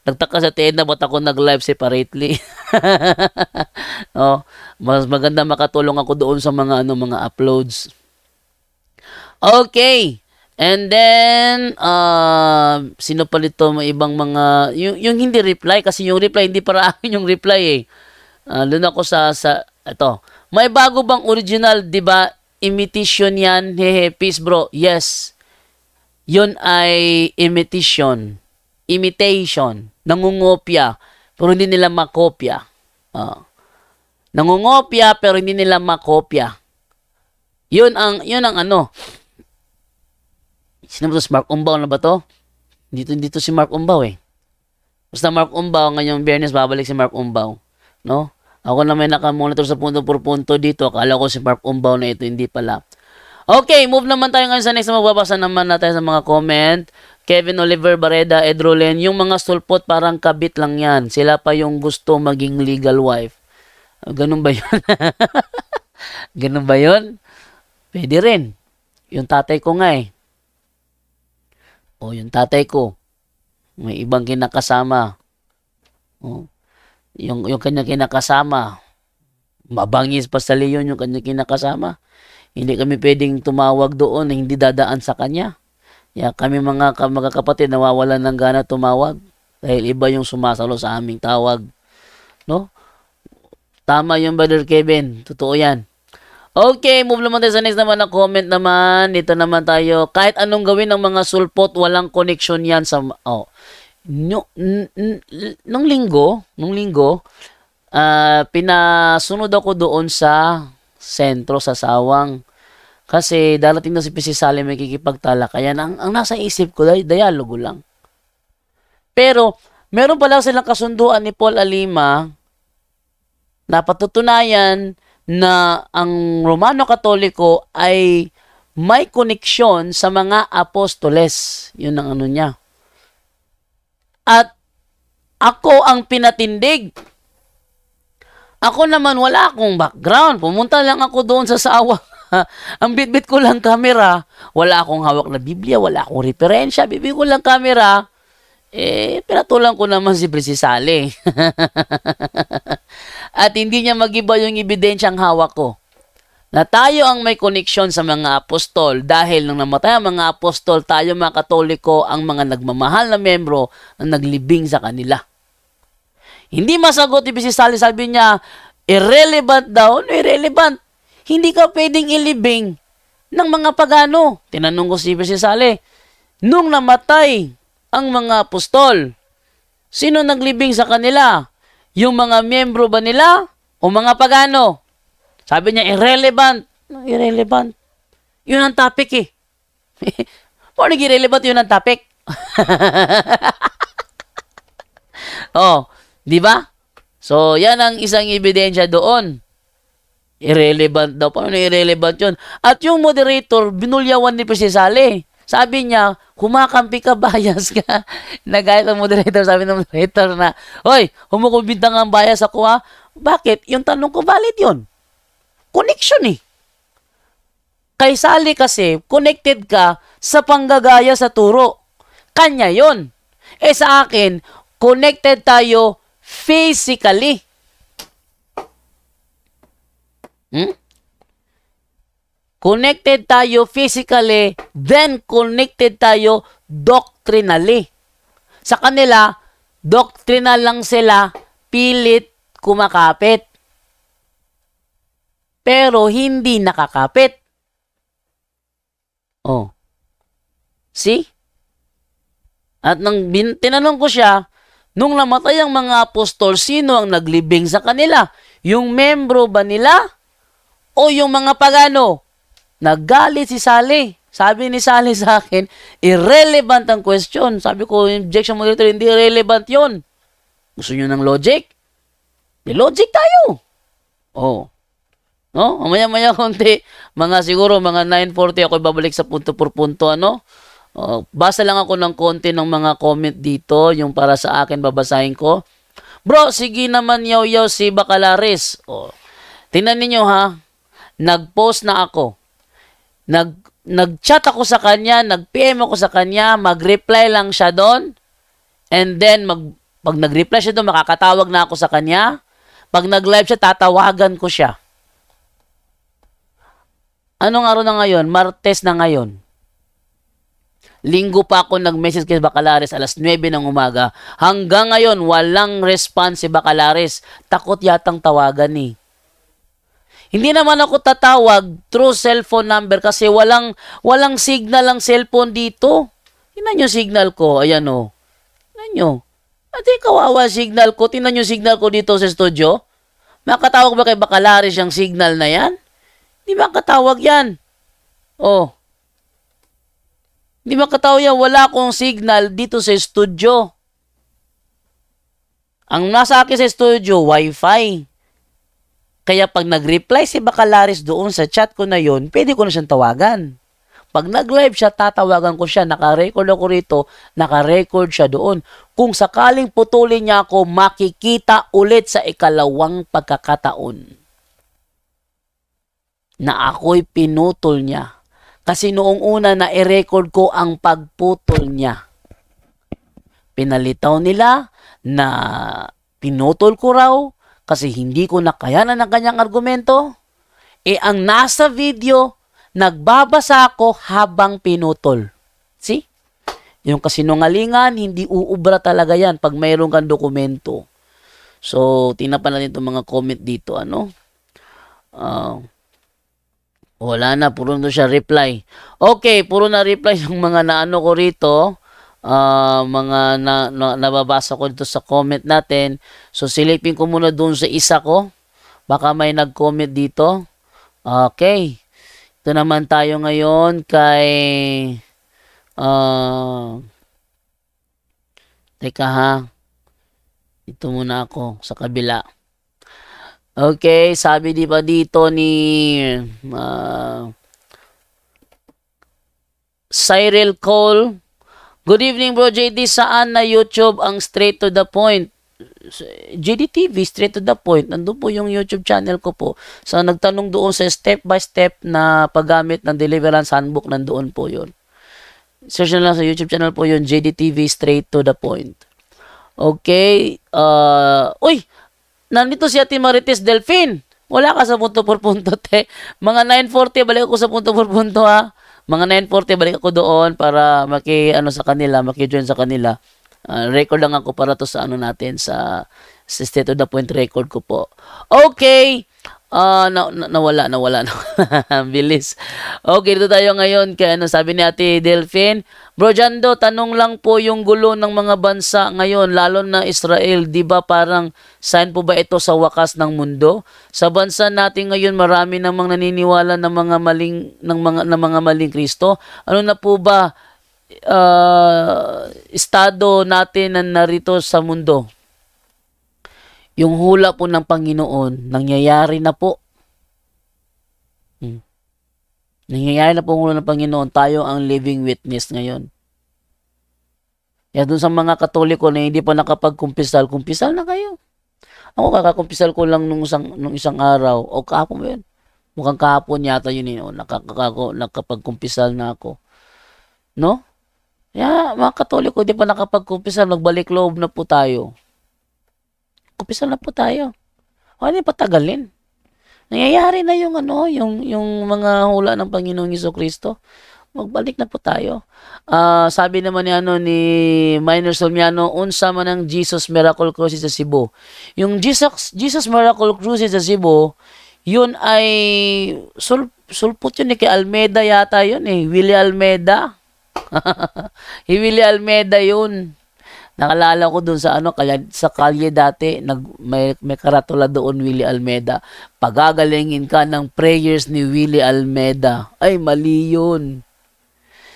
Speaker 1: Nagtaka sa TN na ba't ako nag-live separately. Mas maganda makatulong ako doon sa mga uploads. Okay. And then sino pa dito, may ibang mga yung hindi reply, kasi yung reply hindi para akin yung reply eh. Doon ako sa ito. May bago bang original, 'di ba? Imitation 'yan. Hehe, peace bro. Yes. Yun ay imitation. Nangungopia, pero hindi nila makopya. Nangungopia, pero hindi nila makopya. Yun ang Sino ba to? Mark Umbaw na ba to? Dito si Mark Umbaw eh. Basta Mark Umbaw, ngayong Biyernes, babalik si Mark Umbaw. No? Ako na may nakamonitor sa punto por punto dito. Akala ko si Mark Umbaw na ito, hindi pala. Okay, move naman tayo ngayon sa next. Magbabasa naman natin sa mga comment. Kevin Oliver Barreda, Edrolen, yung mga sulpot parang kabit lang yan. Sila pa yung gusto maging legal wife. Ganun ba yun? Ganun ba yun? Pwede rin. Yung tatay ko nga eh. Yung tatay ko. May ibang kinakasama. Yung kanya kinakasama. Mabangis pa sa leon yung kanya kinakasama. Hindi kami pwedeng tumawag doon na hindi dadaan sa kanya. Kami mga kapatid nawawalan ng gana tumawag dahil iba yung sumasalo sa aming tawag. No? Tama yung Brother Kevin. Totoo yan. Okay, move naman tayo sa next naman na comment naman. Dito naman tayo. Kahit anong gawin ng mga sulpot, walang connection yan sa... Nung linggo, pinasunod ako doon sa sentro, sa Sawang. Kasi darating na si P.C. Salim, may kikipagtala. Kaya ang nasa isip ko, dialogo lang. Pero, meron pala silang kasunduan ni Paul Alima na patutunayan na ang Romano Katoliko ay may koneksyon sa mga apostoles. Yun ang niya. At ako ang pinatindig. Ako naman wala akong background. Pumunta lang ako doon sa Sawang. Ang bitbit ko lang camera. Wala akong hawak na Biblia. Wala akong referensya. Bibig ko lang camera. pinatulan ko naman si Sally. At hindi niya magiba yung ebidensyang hawak ko na tayo ang may koneksyon sa mga apostol dahil nang namatay ang mga apostol, tayo mga Katoliko ang mga nagmamahal na membro na naglibing sa kanila. Hindi masagot ni Sally, sabi niya, irrelevant daw. No, irrelevant. Hindi ka pwedeng ilibing ng mga pagano. Tinanong ko si Sally, nung namatay ang mga apostol, sino naglibing sa kanila? Yung mga miyembro ba nila o mga pagano? Sabi niya, irrelevant. Irrelevant. Yun ang topic eh. Paano irrelevant yun ang topic? Oh, di ba? So, yan ang isang ebidensya doon. Irrelevant daw. Paano irrelevant yun? At yung moderator, binulyawan ni Sally. Sabi niya, kumakampi ka, bias ka. Nagayat ang moderator, sabi ng moderator na, hoy, humukumbintang ang bias ako ha. Bakit? Yung tanong ko, valid yun. Connection eh. Kay Sally kasi, connected ka sa panggagaya sa turo. Kanya yon. Sa akin, connected tayo physically. Connected tayo physically, then connected tayo doctrinally. Sa kanila, doctrinal lang sila, pilit kumakapit. Pero hindi nakakapit. Oh. See? At nang tinanong ko siya, nung namatay ang mga apostol, sino ang naglibing sa kanila? Yung membro ba nila? O yung mga pagano? Naggalit si Sally. Sabi ni Sally sa akin, irrelevant ang question. Sabi ko, objection moderator, hindi relevant yon. Gusto nyo ng logic? Di logic tayo. Oh. No? Maya-maya konti, siguro mga 9:40 ako babalik sa punto por punto, ano? Basa lang ako ng konti ng mga comment dito, yung para sa akin babasahin ko. Bro, sige naman yaw-yaw si Bacalaris. Tingnan niyo ha, nag-post na ako. Nag-chat ako sa kanya, nag-PM ako sa kanya, mag-reply lang siya doon. And then, pag nag-reply siya doon, makakatawag na ako sa kanya. Pag nag-live siya, tatawagan ko siya. Anong araw na ngayon? Martes na ngayon. Linggo pa ako nag-message kay Bacalaris, alas 9 ng umaga. Hanggang ngayon, walang response si Bacalaris. Takot yatang tawagan eh. Hindi naman ako tatawag through cellphone number kasi walang signal ang cellphone dito. Tingnan nyo signal ko. Ayan o. Tingnan nyo. Ate, kawawa signal ko. Tingnan nyo signal ko dito sa studio. Makatawag ba kay Bacalaris yung signal na yan? Hindi makatawag yan. Oh. Hindi makatawag yan. Wala akong signal dito sa studio. Ang nasa akin sa studio, Wi-Fi. Kaya pag nag-reply si Bacalaris doon sa chat ko na yon, pwede ko na siyang tawagan. Pag nag-live siya, tatawagan ko siya. Naka-record ako rito. Naka-record siya doon. Kung sakaling putulin niya ako, makikita ulit sa ikalawang pagkakataon na ako'y pinutol niya. Kasi noong una na i-record ko ang pagputol niya. Pinalitaw nila na pinutol ko raw kasi hindi ko nakayanan ng kanyang argumento. Ang nasa video, nagbabasa ako habang pinutol. See? Yung kasinungalingan, hindi uubra talaga yan pag mayroon kang dokumento. So, tinapan natin itong mga comment dito. Wala na, puro na siya reply. Okay, puro na reply yung mga naano ko rito. Mga nababasa ko dito sa comment natin. So, silipin ko muna doon sa isa ko. Baka may nag-comment dito. Okay. Ito naman tayo ngayon kay... teka ha. Ito muna ako sa kabila. Okay, sabi di ba dito ni Cyril Cole, good evening bro JD, saan na YouTube ang straight to the point? JD TV, straight to the point. Nandun po yung YouTube channel ko po. So, nagtanong doon sa step by step na paggamit ng Deliverance Handbook, nandoon po yun. Search na lang sa YouTube channel po yun, JDTV, straight to the point. Okay. Uy! Nandito si Ate Marites Delphine. Wala ka sa punto por punto, te. Mga 9:40, balik ako sa punto por punto, ha. Mga 9:40, balik ako doon para maki-join sa kanila. Record lang ako para to sa natin, sa State of the Point record ko po. Okay. Nawala. Bilis. Okay, dito tayo ngayon kay sabi ni Ate Delphine. Bro Jando, tanong lang po, yung gulo ng mga bansa ngayon, lalo na Israel, di ba parang sign po ba ito sa wakas ng mundo? Sa bansa natin ngayon, marami namang naniniwala ng mga maling Kristo. Ano na po ba estado natin na narito sa mundo? Yung hula po ng Panginoon, nangyayari na po. Nangyayari na po ang hula ng Panginoon. Tayo ang living witness ngayon. Kaya dun sa mga Katoliko na hindi pa nakapagkumpisal, kumpisal na kayo. Ako kakakumpisal ko lang nung isang araw. O kahapon ba yun? Mukhang kahapon yata yun. Nakapagkumpisal na ako. No? Kaya mga Katoliko, hindi pa nakapagkumpisal, magbalik loob na po tayo. Kumpisal na po tayo. Hindi patagalin. Nangyayari na yung mga hula ng Panginoong Jesucristo. Magbalik na po tayo. Sabi naman ni Minor Solmiano, unsa man ang Jesus Miracle Cruises sa Cebu. Yung Jesus Miracle Cruises sa Cebu, yun ay sulpot yun kay Almeida yata yun Willie Almeida. Willie Almeida yun. Nakalala ko doon sa sa kalye dati, may karatula doon, Willie Almeida. Pagagalingin ka ng prayers ni Willie Almeida. Ay, mali yun.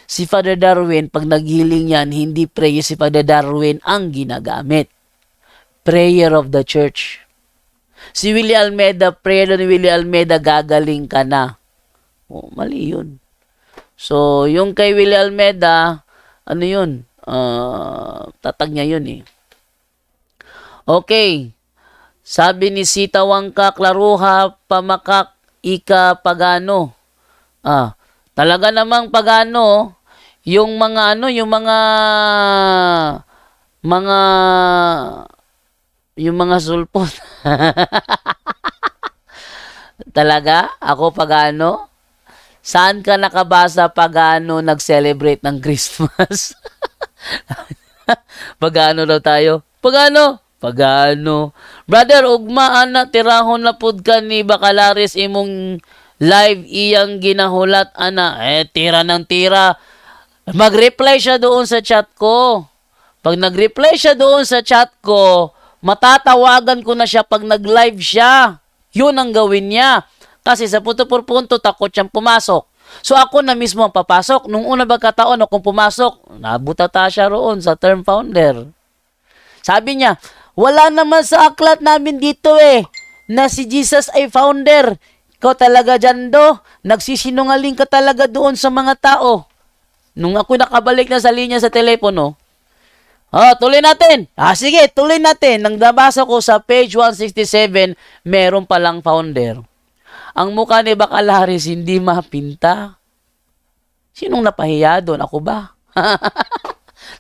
Speaker 1: Si Father Darwin, pag naghiling yan, hindi prayer si Father Darwin ang ginagamit. Prayer of the church. Si Willie Almeida, prayer ni Willie Almeida, gagaling ka na. Mali yun. So, yung kay Willie Almeida, yun? Tatag niya yun Okay. Sabi ni Sita Wangka, Klaruha, pamakak, ika, pagano. Talaga namang pagano, yung mga sulpot. Talaga? Ako pagano? Saan ka nakabasa pagano nag-celebrate ng Christmas? Pagano daw tayo? Pagano? Brother, ugma ana tirahon na pud ka ni Bacalaris imong live iyang ginahulat ana. Tira ng tira. Mag-reply siya doon sa chat ko. Pag nag-reply siya doon sa chat ko, matatawagan ko na siya pag nag-live siya. Yun ang gawin niya. Kasi sa punto por punto, takot siyang pumasok. So ako na mismo ang papasok. Nung una pagkataon akong pumasok, nabutata siya roon sa term founder. Sabi niya, wala naman sa aklat namin dito na si Jesus ay founder. Ikaw talaga Jando, nagsisinungaling ka talaga doon sa mga tao. Nung ako nakabalik na sa linya sa telepono, tuloy natin. Sige, tuloy natin. Nang nabasa ko sa page 167, meron palang founder. Ang mukha ni Bacalaris hindi mapinta. Sinong napahiya doon? Ako ba?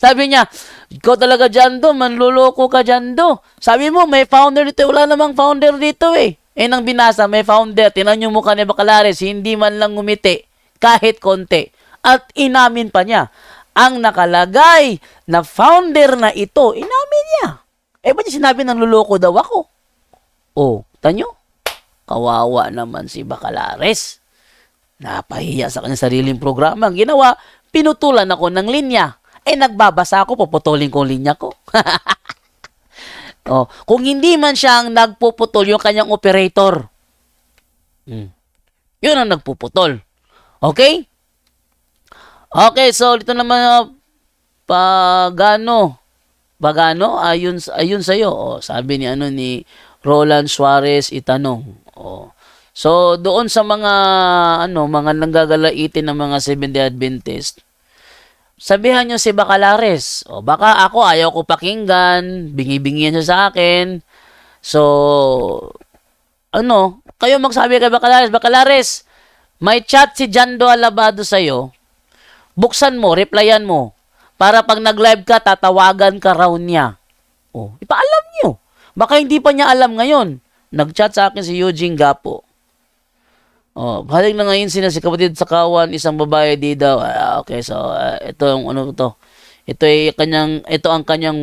Speaker 1: Sabi niya, ikaw talaga Jando, manluloko ka Jando. Sabi mo, may founder dito. Wala namang founder dito nang binasa, may founder. Tinan yung mukha ni Bacalaris, hindi man lang ngumiti. Kahit konti. At inamin pa niya. Ang nakalagay na founder na ito, inamin niya. Ba't niya sinabi ng luloko daw ako? Tanyo? Kawawa naman si Bacalaris. Napahiya sa kanyang sariling programa. Ang ginawa, pinutulan ako ng linya. Nagbabasa ako, puputulin ko linya ko. Kung hindi man siya ang nagpuputol, yung kanyang operator. Yun ang nagpuputol. Okay? Okay, so dito naman pagano, ayon sa'yo. Sabi ni Roland Suarez itanong. So doon sa mga nanggagalaitin ng mga Seventh-day Adventist, sabihan nyo si Bacalaris. Baka ako ayaw ko pakinggan, bingi-bingihan siya sa akin. So kayo magsabi kay Bacalaris, may chat si Jando Alabado sa'yo. buksan mo, replyan mo. Para pag nag-live ka, tatawagan ka raw niya. Oh, ipaalam niyo. Baka hindi pa niya alam ngayon. Nag-chat sa akin si Eugene Gapo. Oh, balik na ngayon si kapatid sa kawan, isang babae di daw. Okay, so ito yung ano to. Ito ang kanyang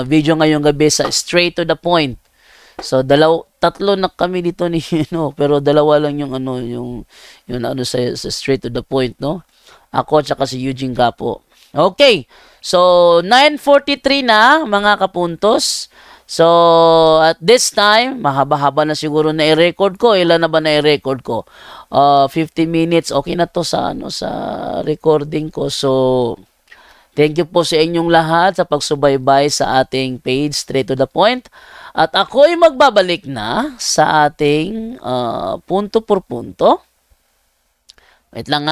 Speaker 1: video ngayong gabi sa straight to the point. So tatlo na kami dito ni pero dalawa lang yung sa straight to the point, no? Ako at si Eugene Gapo. Okay. So 9:43 na mga kapuntos. So, at this time, mahaba-haba na siguro na i-record ko. Ilan na ba na i-record ko? 50 minutes. Okay na to sa recording ko. So, thank you po sa inyong lahat sa pagsubaybay sa ating page, Straight to the Point. At ako'y magbabalik na sa ating punto por punto. Wait lang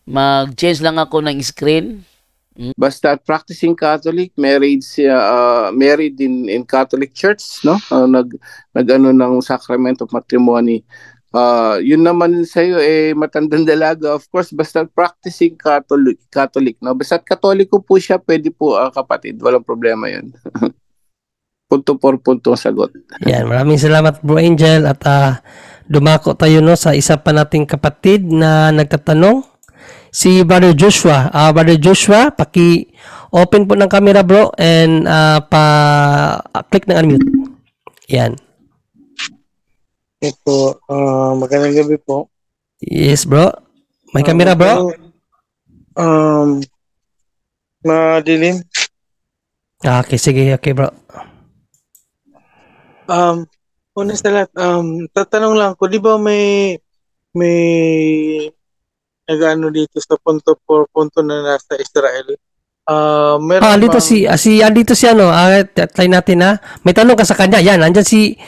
Speaker 1: mag-change lang ako ng screen.
Speaker 3: Basta practicing Catholic, married in Catholic Church, no? Nag-ano ng sacrament of matrimony. Yun naman sa iyo matandang dalaga, of course, basta practicing Catholic, no? Basta Katoliko po siya, pwede po kapatid, walang problema 'yun. Punto por punto sagot.
Speaker 4: Yan, maraming salamat Bro Angel at dumako tayo no sa isa pa nating kapatid na nagtatanong. Si Brother Joshua. Brother Joshua, paki-open po ng camera bro and pa-click ng unmute. Yan.
Speaker 5: Ito, magandang gabi po.
Speaker 4: Yes bro. May camera bro?
Speaker 5: Madilim.
Speaker 4: Okay, sige. Okay bro.
Speaker 5: Una sa lahat, tatanong lang ko, di ba may nag-ano dito sa punto por punto na nasa Israel. Meron
Speaker 4: dito dito si try natin May tanong ka sa kanya. Yan, andyan si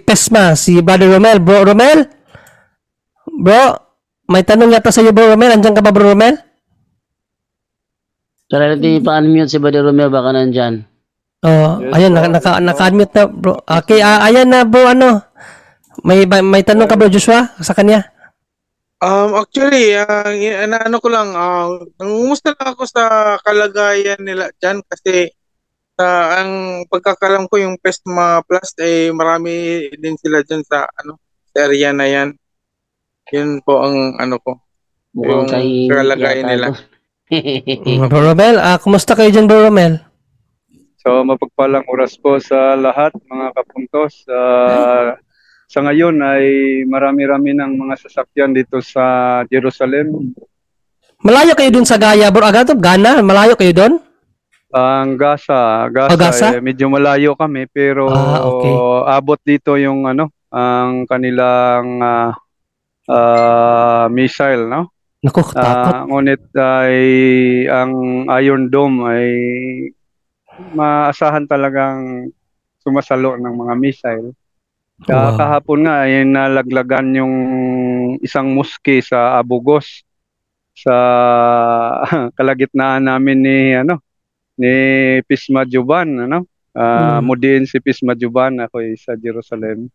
Speaker 4: Pesma, si Brother Romel. Bro Romel? Bro, may tanong yata sa iyo Bro Romel. Andyan ka ba Bro Romel?
Speaker 1: Tara natin pa-unmute si Brother Romel, baka nandyan.
Speaker 4: Ayan, naka-unmute na bro. Okay, ayan na bro, May tanong ka Bro Joshua sa kanya?
Speaker 5: Actually, ano ko lang, nangumusta lang ako sa kalagayan nila dyan kasi ang pagkakalam ko yung PESMA Plus, marami din sila dyan sa area na yan. Yun po ang ko, yung kalagayan nila.
Speaker 4: Bro Romel, kumusta kayo dyan Bro Romel?
Speaker 6: So, mapagpalang oras po sa lahat mga kapuntos. Sa ngayon ay marami-rami ng mga sasakyan dito sa Jerusalem.
Speaker 4: Malayo kayo dun sa Gaya, bro? Gana? Malayo kayo dun?
Speaker 6: Ang Gaza medyo malayo kami pero
Speaker 4: okay.
Speaker 6: Abot dito yung ang kanilang missile, no?
Speaker 4: Naku, takot.
Speaker 6: Ngunit ay ang Iron Dome ay maasahan talagang sumasalo ng mga missile.
Speaker 4: Wow.
Speaker 6: Kahapon nga ay nalaglagan yung isang moske sa Abu Ghos sa kalagitnaan namin ni Pisma Juban, Mudiin si Pisma Juban, ako sa Jerusalem.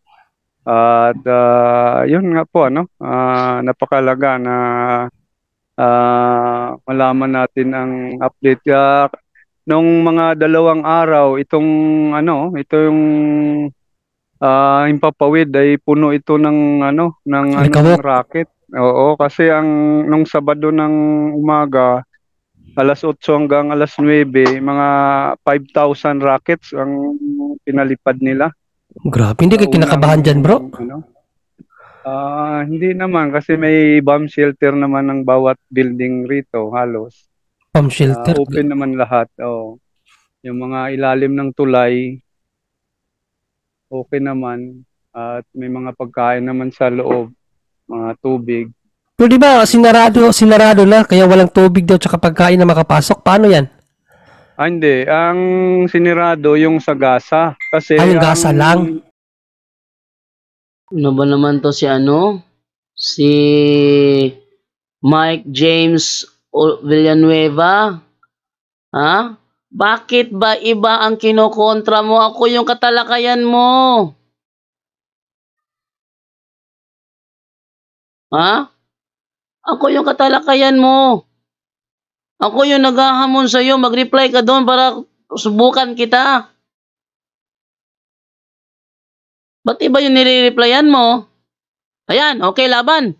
Speaker 6: At yun nga po napakalaga na malaman natin ang update. Nung mga 2 araw itong Himpapawid ay puno ito ng rocket. Oo, kasi nung Sabado ng umaga, alas 8 hanggang alas 9, mga 5,000 rockets ang pinalipad nila.
Speaker 4: Grabe, hindi kayo kinakabahan dyan, bro?
Speaker 6: Hindi naman kasi may bomb shelter naman ng bawat building rito, halos.
Speaker 4: Bomb shelter?
Speaker 6: Open naman lahat. Yung mga ilalim ng tulay, okay naman at may mga pagkain naman sa loob, mga tubig.
Speaker 4: Pero di ba sinarado na kaya walang tubig daw tsaka pagkain na makapasok? Paano yan?
Speaker 6: Hindi. Ang sinirado yung sa Gaza. Kasi
Speaker 4: yung Gaza lang?
Speaker 1: Ano ba naman to si Si Mike James Villanueva? Bakit ba iba ang kinokontra mo? Ako yung katalakayan mo. Ako yung katalakayan mo. Ako yung naghahamon sa'yo. Mag-reply ka doon para subukan kita. Ba't iba yung nire-replyan mo? Ayan, okay, laban.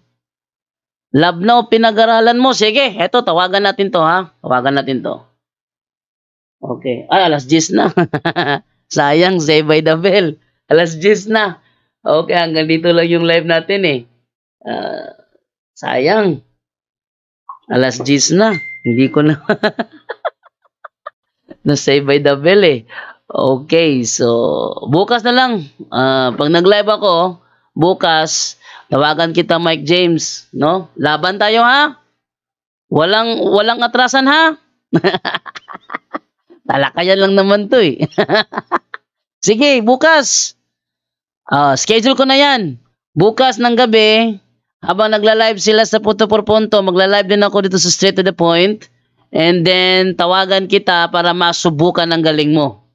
Speaker 1: Love now, pinag-aralan mo. Sige, eto, tawagan natin to, ha? Tawagan natin to. Okay. Ay, alas 10 na. Sayang, Save by the Bell. Alas 10 na. Okay, hanggang dito lang yung live natin, eh. Sayang. Alas 10 na. Hindi ko na na-save by the bell, eh. Okay, so bukas na lang. Pag nag-live ako, bukas, tawagan kita, Mike James, no? Laban tayo, ha? Walang atrasan, ha? Talakayan lang naman to, eh. Sige, bukas. Schedule ko na yan. Bukas ng gabi, habang nagla-live sila sa Punto por Punto, magla-live din ako dito sa Straight to the Point. And then, tawagan kita para masubukan ang galing mo.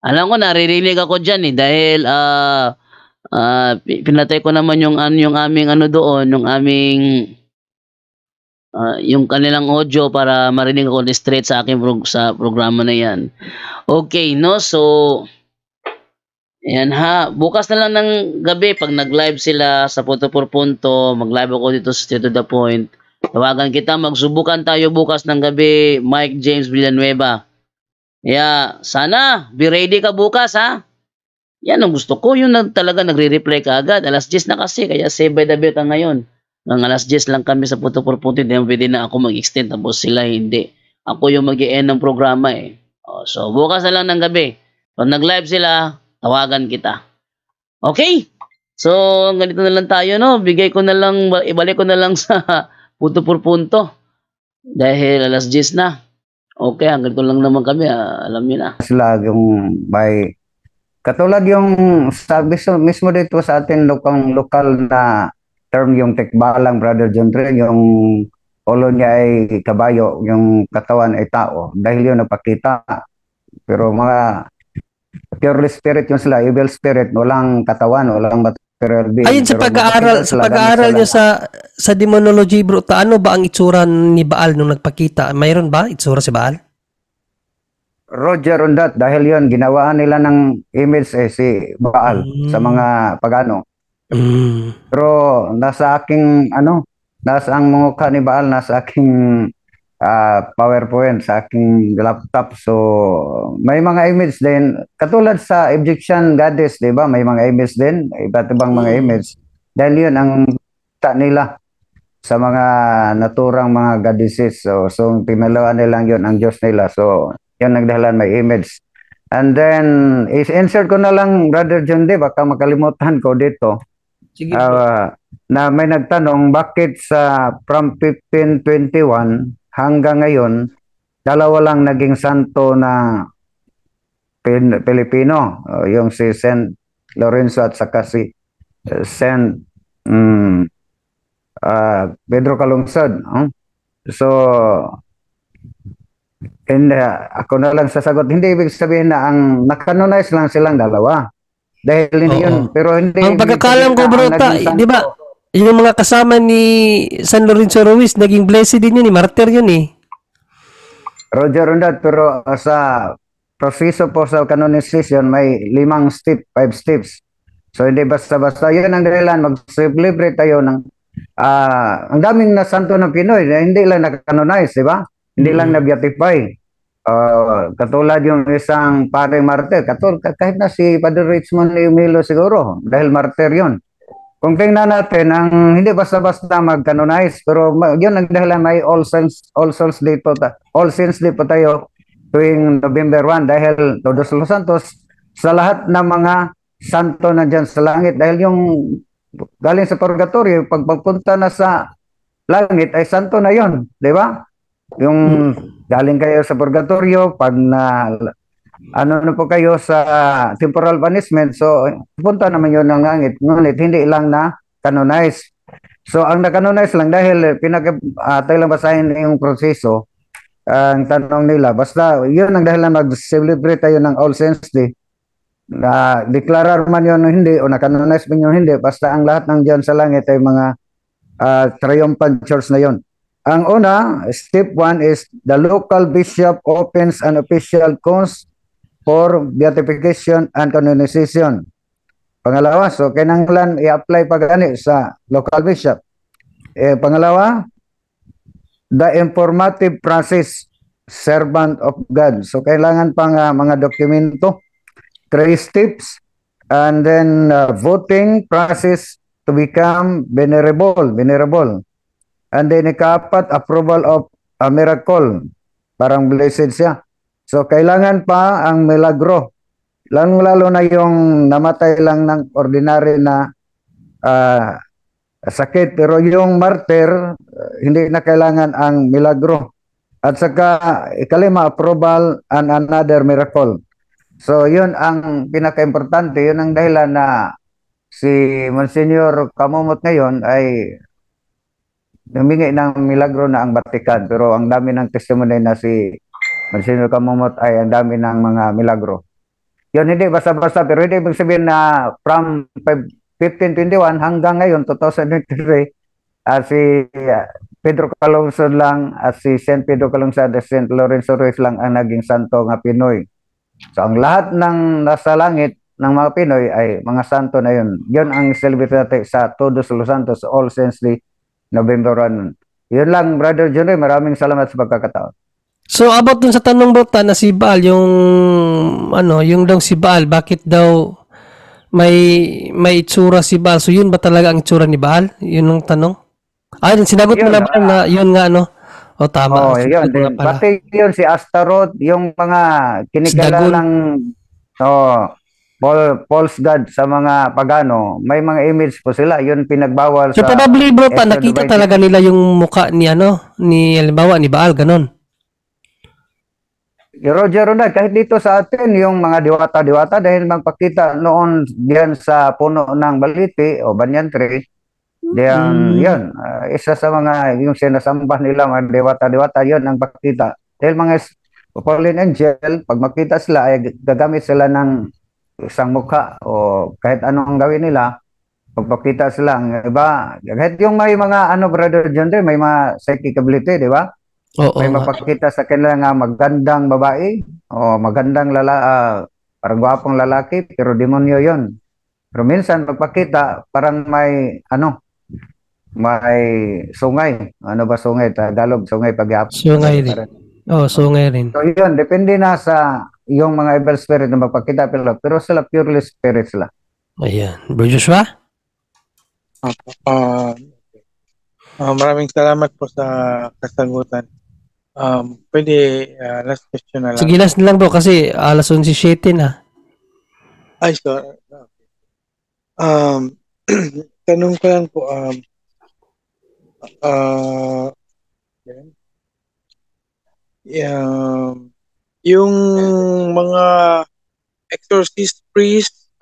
Speaker 1: Alam ko, naririnig ako dyan, eh. Dahil, pinatay ko naman yung aming doon, yung aming, yung kanilang audio para marinig ako straight sa aking sa programa na yan. Okay, no? So, ayan ha, bukas na lang ng gabi pag nag-live sila sa Punto por Punto, mag-live ako dito sa Straight to the Point. Tawagan kita, magsubukan tayo bukas ng gabi, Mike James Villanueva. Kaya sana, be ready ka bukas, ha? Yan ang gusto ko, yung talaga nagre-reply ka agad. Alas 10 na kasi, kaya Save by the Bell ka ngayon. Ng alas 10 lang kami sa Punto por Punto, hindi pwede na ako mag-extend, tapos sila hindi. Ako yung mag-i-end ng programa, eh. So, bukas na lang ng gabi. Pag nag-live sila, tawagan kita. Okay? So, ganito na lang tayo, no? Ibalik ko na lang sa Punto por Punto. Dahil alas 10 na. Okay, hanggang ganito lang naman kami, alam niyo na.
Speaker 7: Sila yung by katulad yung sabi mismo dito sa atin lokal na term yung tekbalang, Brother John Dre, yung ulo niya ay kabayo, yung katawan ay tao. Dahil yun napakita. Pero mga purely spirit yung sila, evil spirit, walang katawan, walang material being.
Speaker 4: Ayun sa pag-aaral niyo sa demonology, bro, ano ba ang itsura ni Baal nung nagpakita? Mayroon ba itsura si Baal?
Speaker 7: Roger on that, dahil yun ginawaan nila ng image si Baal sa mga pagano. Pero nasa aking nasa ang mukha ni Baal nasa aking PowerPoint sa aking laptop. So may mga image din katulad sa Egyptian goddess, 'di ba? May mga image din, iba't ibang mga image. Dahil yun ang ta nila sa mga naturang mga goddesses. So pinalawan nila yun ang Diyos nila. So yun nagdahalan may image. And then is-insert ko na lang, Brother John D, baka makalimutan ko dito. Sige, na may nagtanong bakit from 1521 hanggang ngayon dalawa lang naging santo na Pilipino, yung si Saint Lorenzo at saka si Saint Pedro Calungsod. So ako na lang sasagot, hindi ibig sabihin na ang nakanonize lang silang dalawa. Dahil hindi yun, pero hindi.
Speaker 4: Ang pagkakalam ko, bro, di ba, yung mga kasama ni San Lorenzo Ruiz, naging blessed din yun, martyr yun, eh.
Speaker 7: Roger on that, pero sa proseso po sa canonization, may 5 steps. So hindi basta-basta, yun ang dahilan, mag-celebrate tayo ng, ang daming na santo ng Pinoy, hindi lang nakakanonize, di ba? Hindi lang na-beatify. Katulad yung isang paring martir, kahit na si Padre Richmond Leomilo siguro, dahil martir yun. Kung tingnan natin, ang hindi basta-basta mag-canonize, pero yun ang dahilan may All Saints Day po tayo tuwing November 1, dahil Todos los Santos, sa lahat ng mga santo na dyan sa langit, dahil yung galing sa purgatorio, pag pagpunta na sa langit, ay santo na yun, di ba? Yung galing kayo sa purgatorio, pag na po kayo sa temporal punishment, so punta naman yun ng langit, ngunit hindi lang na canonize. So ang na-canonize lang dahil tayo lang basahin yung proseso. Ang tanong nila, basta yun ang dahilan mag-celebrate tayo ng All Saints Day. Deklarar man yun o hindi, o na-canonize man yun hindi, basta ang lahat ng dyan sa langit ay mga triumphant church na yun. Ang una, step 1 is the local bishop opens an official cause for beatification and canonization. Pangalawa, so kinahanglan i-apply pa gani sa local bishop. Pangalawa, the informative process, servant of God. So kailangan pa nga mga dokumento, 3 steps, and then voting process to become venerable. And then ikapat, approval of a miracle. Parang blessed siya. So kailangan pa ang milagro. Lalo na yung namatay lang ng ordinary na sakit. Pero yung martyr, hindi na kailangan ang milagro. At saka ikalima, approval and another miracle. So yun ang pinaka-importante. Yun ang dahilan na si Monsignor Kamumot ngayon ay humingi ng milagro na ang Vatican, pero ang dami ng testimony na si Monsignor Kamumot ay ang dami ng mga milagro. Yun, hindi basta-basta, pero hindi ibig sabihin na from 1521 hanggang ngayon, 2023, si Pedro Calungsod lang at si St. Pedro Calungsod at St. Lorenzo Ruiz lang ang naging santo nga Pinoy. So ang lahat ng nasa langit ng mga Pinoy ay mga santo na yun. Yun ang celebrate natin sa Todos los Santos, All Saints Day, November 1. Yun lang, Brother Johnny. Maraming salamat sa pagkakataon.
Speaker 4: So about dun sa tanong bro na si Baal, yung yung daw si Baal, bakit daw may itsura si Baal? So yun ba talaga ang itsura ni Baal? Yun ang tanong. Sinagot mo na ba na yun nga O tama.
Speaker 7: Yun. Pati yun si Astaroth, yung mga kinikalalang false god sa mga pagano, may mga image po sila, yun pinagbawal
Speaker 4: so, sa probably bro nakita talaga nila yung muka ni halimbawa ni Baal, ganon.
Speaker 7: Roger Ronald, kahit dito sa atin yung mga diwata dahil magpakita noon diyan sa puno ng baliti o banyan tree, diyan yun, isa sa mga yung sinasamba nila mga diwata yun ang pakita dahil mga fallen angel, pag makita sila ay gagamit sila ng isang mukha o kahit anong gawin nila, pagpakita sila ang iba. Kahit yung may mga Brother John, may mga psychic ability, di ba? May mapakita sa kanila nga magandang babae o magandang parang gwapong lalaki, pero demonyo yon. Pero minsan pagpakita, parang may may sungay. Ano ba sungay? Tagalog, sungay pag-iapon.
Speaker 4: Sungay rin. Sungay rin.
Speaker 7: So yun, depende na sa yung mga evil spirit na magpakita pero sila purely spirit sila.
Speaker 4: Ayan. Bro Joshua?
Speaker 5: Maraming salamat po sa kasagutan. Pwede last question na lang.
Speaker 4: Sige, last na lang bro kasi alas 11:07 na.
Speaker 5: Ay, sorry. Tanong ko lang po, yung mga exorcist priest,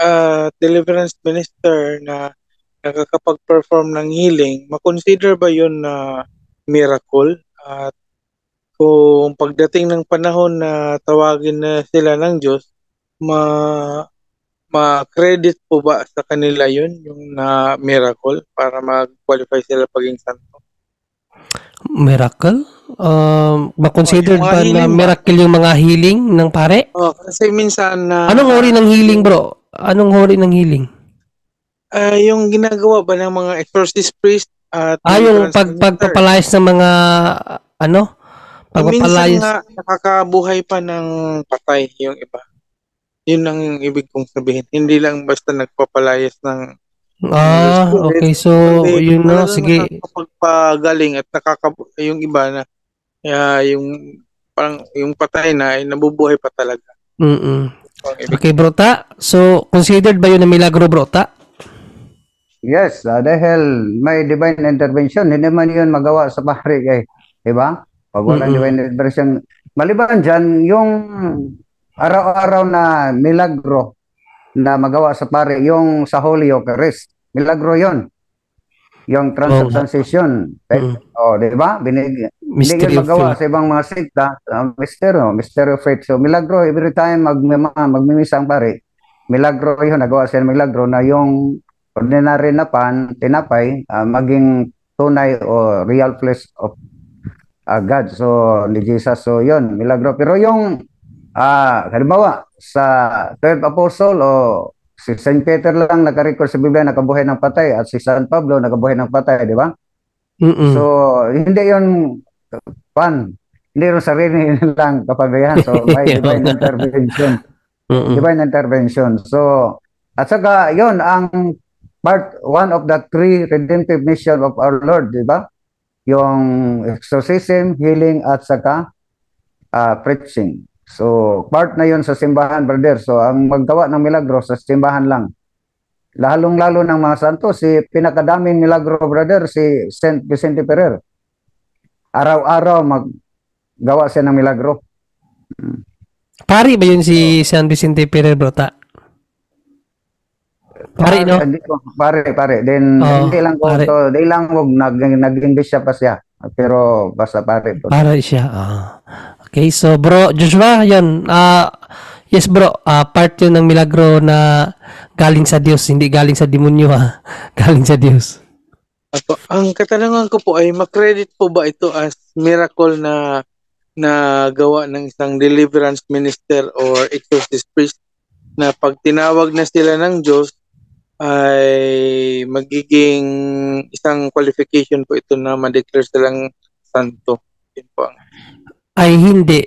Speaker 5: deliverance minister na nakakapag-perform ng healing, makonsider ba yun na miracle? At kung pagdating ng panahon na tawagin na sila ng Diyos, ma-credit po ba sa kanila yun, yung na miracle, para mag-qualify sila paging santo?
Speaker 4: Miracle? Ma-consider ba na miracle yung mga healing ng pare?
Speaker 5: Kasi minsan
Speaker 4: anong uri ng healing bro? Anong uri ng healing?
Speaker 5: Yung ginagawa ba ng mga exorcist priest at
Speaker 4: yung pagpapalayas ng mga
Speaker 5: pagpapalayas. Minsan nga nakakabuhay pa ng patay yung iba. Yun ang ibig kong sabihin. Hindi lang basta nagpapalayas ng
Speaker 4: okay. So, yun no. Sige.
Speaker 5: Nakakapagpagaling at yung iba na yung parang yung patay na ay nabubuhay pa talaga. Okay,
Speaker 4: bro ta. So, considered ba yun na milagro, bro ta?
Speaker 7: Yes, dahil may divine intervention. Hindi naman yun magawa sa pare eh. Diba? Pag walang divine intervention. Maliban dyan, yung araw-araw na milagro na magawa sa pare, yung sa Holy Eucharist. Milagro yon. Yung transubstantiation. Diba? Hindi magawa sa ibang mga sekta. Mystery of faith. So, milagro, every time magmimisa ang pare, milagro yun, nagawa siya ng milagro na yung ordinary na tinapay, maging tunay o real flesh of God. So, ni Jesus. So, yun, milagro. Pero yung, halimbawa, sa 12 Apostle o si St. Peter lang nakarecord sa Biblia nakabuhay ng patay at si San Pablo nakabuhay ng patay, di ba? So, hindi yun, hindi yun sarili nilang kapangyarihan. So, may divine intervention. Divine intervention. So, at saka, yun, ang one of the three redemptive mission of our Lord, di ba? Yung exorcism, healing, at saka preaching. So, part na yun sa simbahan, brother. So, ang maggawa ng milagro sa simbahan lang. Lalong-lalo ng mga santo, si pinakadaming milagro, brother, si Saint Vicente Ferrer. Araw-araw maggawa siya ng milagro.
Speaker 4: Pari ba yun si San Vicente Ferrer, brota? Pari, no?
Speaker 7: Pare. Then, hindi lang ko
Speaker 4: pare.
Speaker 7: to, di lang wag naging bisya pa siya. Pero basta pare.
Speaker 4: Pare siya. Okay, so bro, Joshua, yan. Yes bro, part yun ng milagro na galing sa Diyos, hindi galing sa demonyo ha. Galing sa Diyos.
Speaker 5: Ang katanungan ko po ay makredit po ba ito as miracle na gawa ng isang deliverance minister or exorcist priest na pag tinawag na sila ng Diyos ay magiging isang qualification po ito na ma-declare silang santo. Yun po ang
Speaker 4: Ay hindi,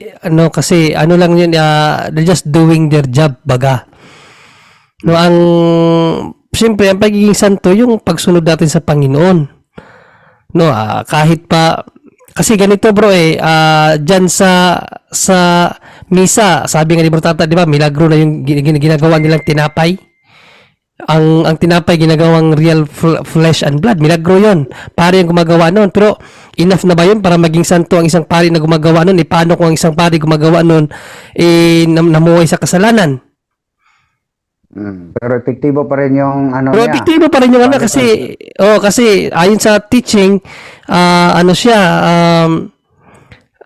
Speaker 4: kasi lang yun, they're just doing their job, baga. No, siyempre, ang pagiging santo, yung pagsunod natin sa Panginoon. No, kahit pa, kasi ganito bro dyan sa misa, sabi nga ni Bro Tata, di ba, milagro na yung ginagawa nilang tinapay. Ang tinapay ginagawang real flesh and blood, milagro yun. Pare ang gumagawa nun, pero enough na ba yun para maging santo ang isang pari na gumagawa nun? Paano kung ang isang pari gumagawa nun namuhay sa kasalanan?
Speaker 7: Pero epektibo pa rin yung
Speaker 4: pero
Speaker 7: niya.
Speaker 4: epektibo pa rin yung kasi ayon sa teaching siya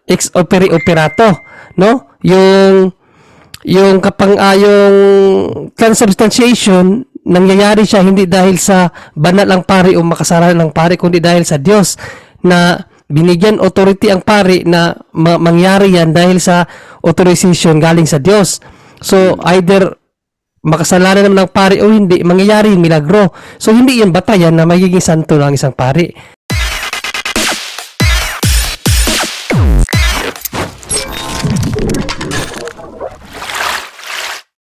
Speaker 4: ex operato, no? Yung consubstantiation nangyayari siya hindi dahil sa banal ang pari o makasalanan ng pari, kundi dahil sa Diyos na binigyan authority ang pari na mangyari yan dahil sa authorization galing sa Diyos. So either makasalanan naman ng pari o hindi, mangyayari yung milagro. So hindi yan batayan na magiging santo ng isang pari.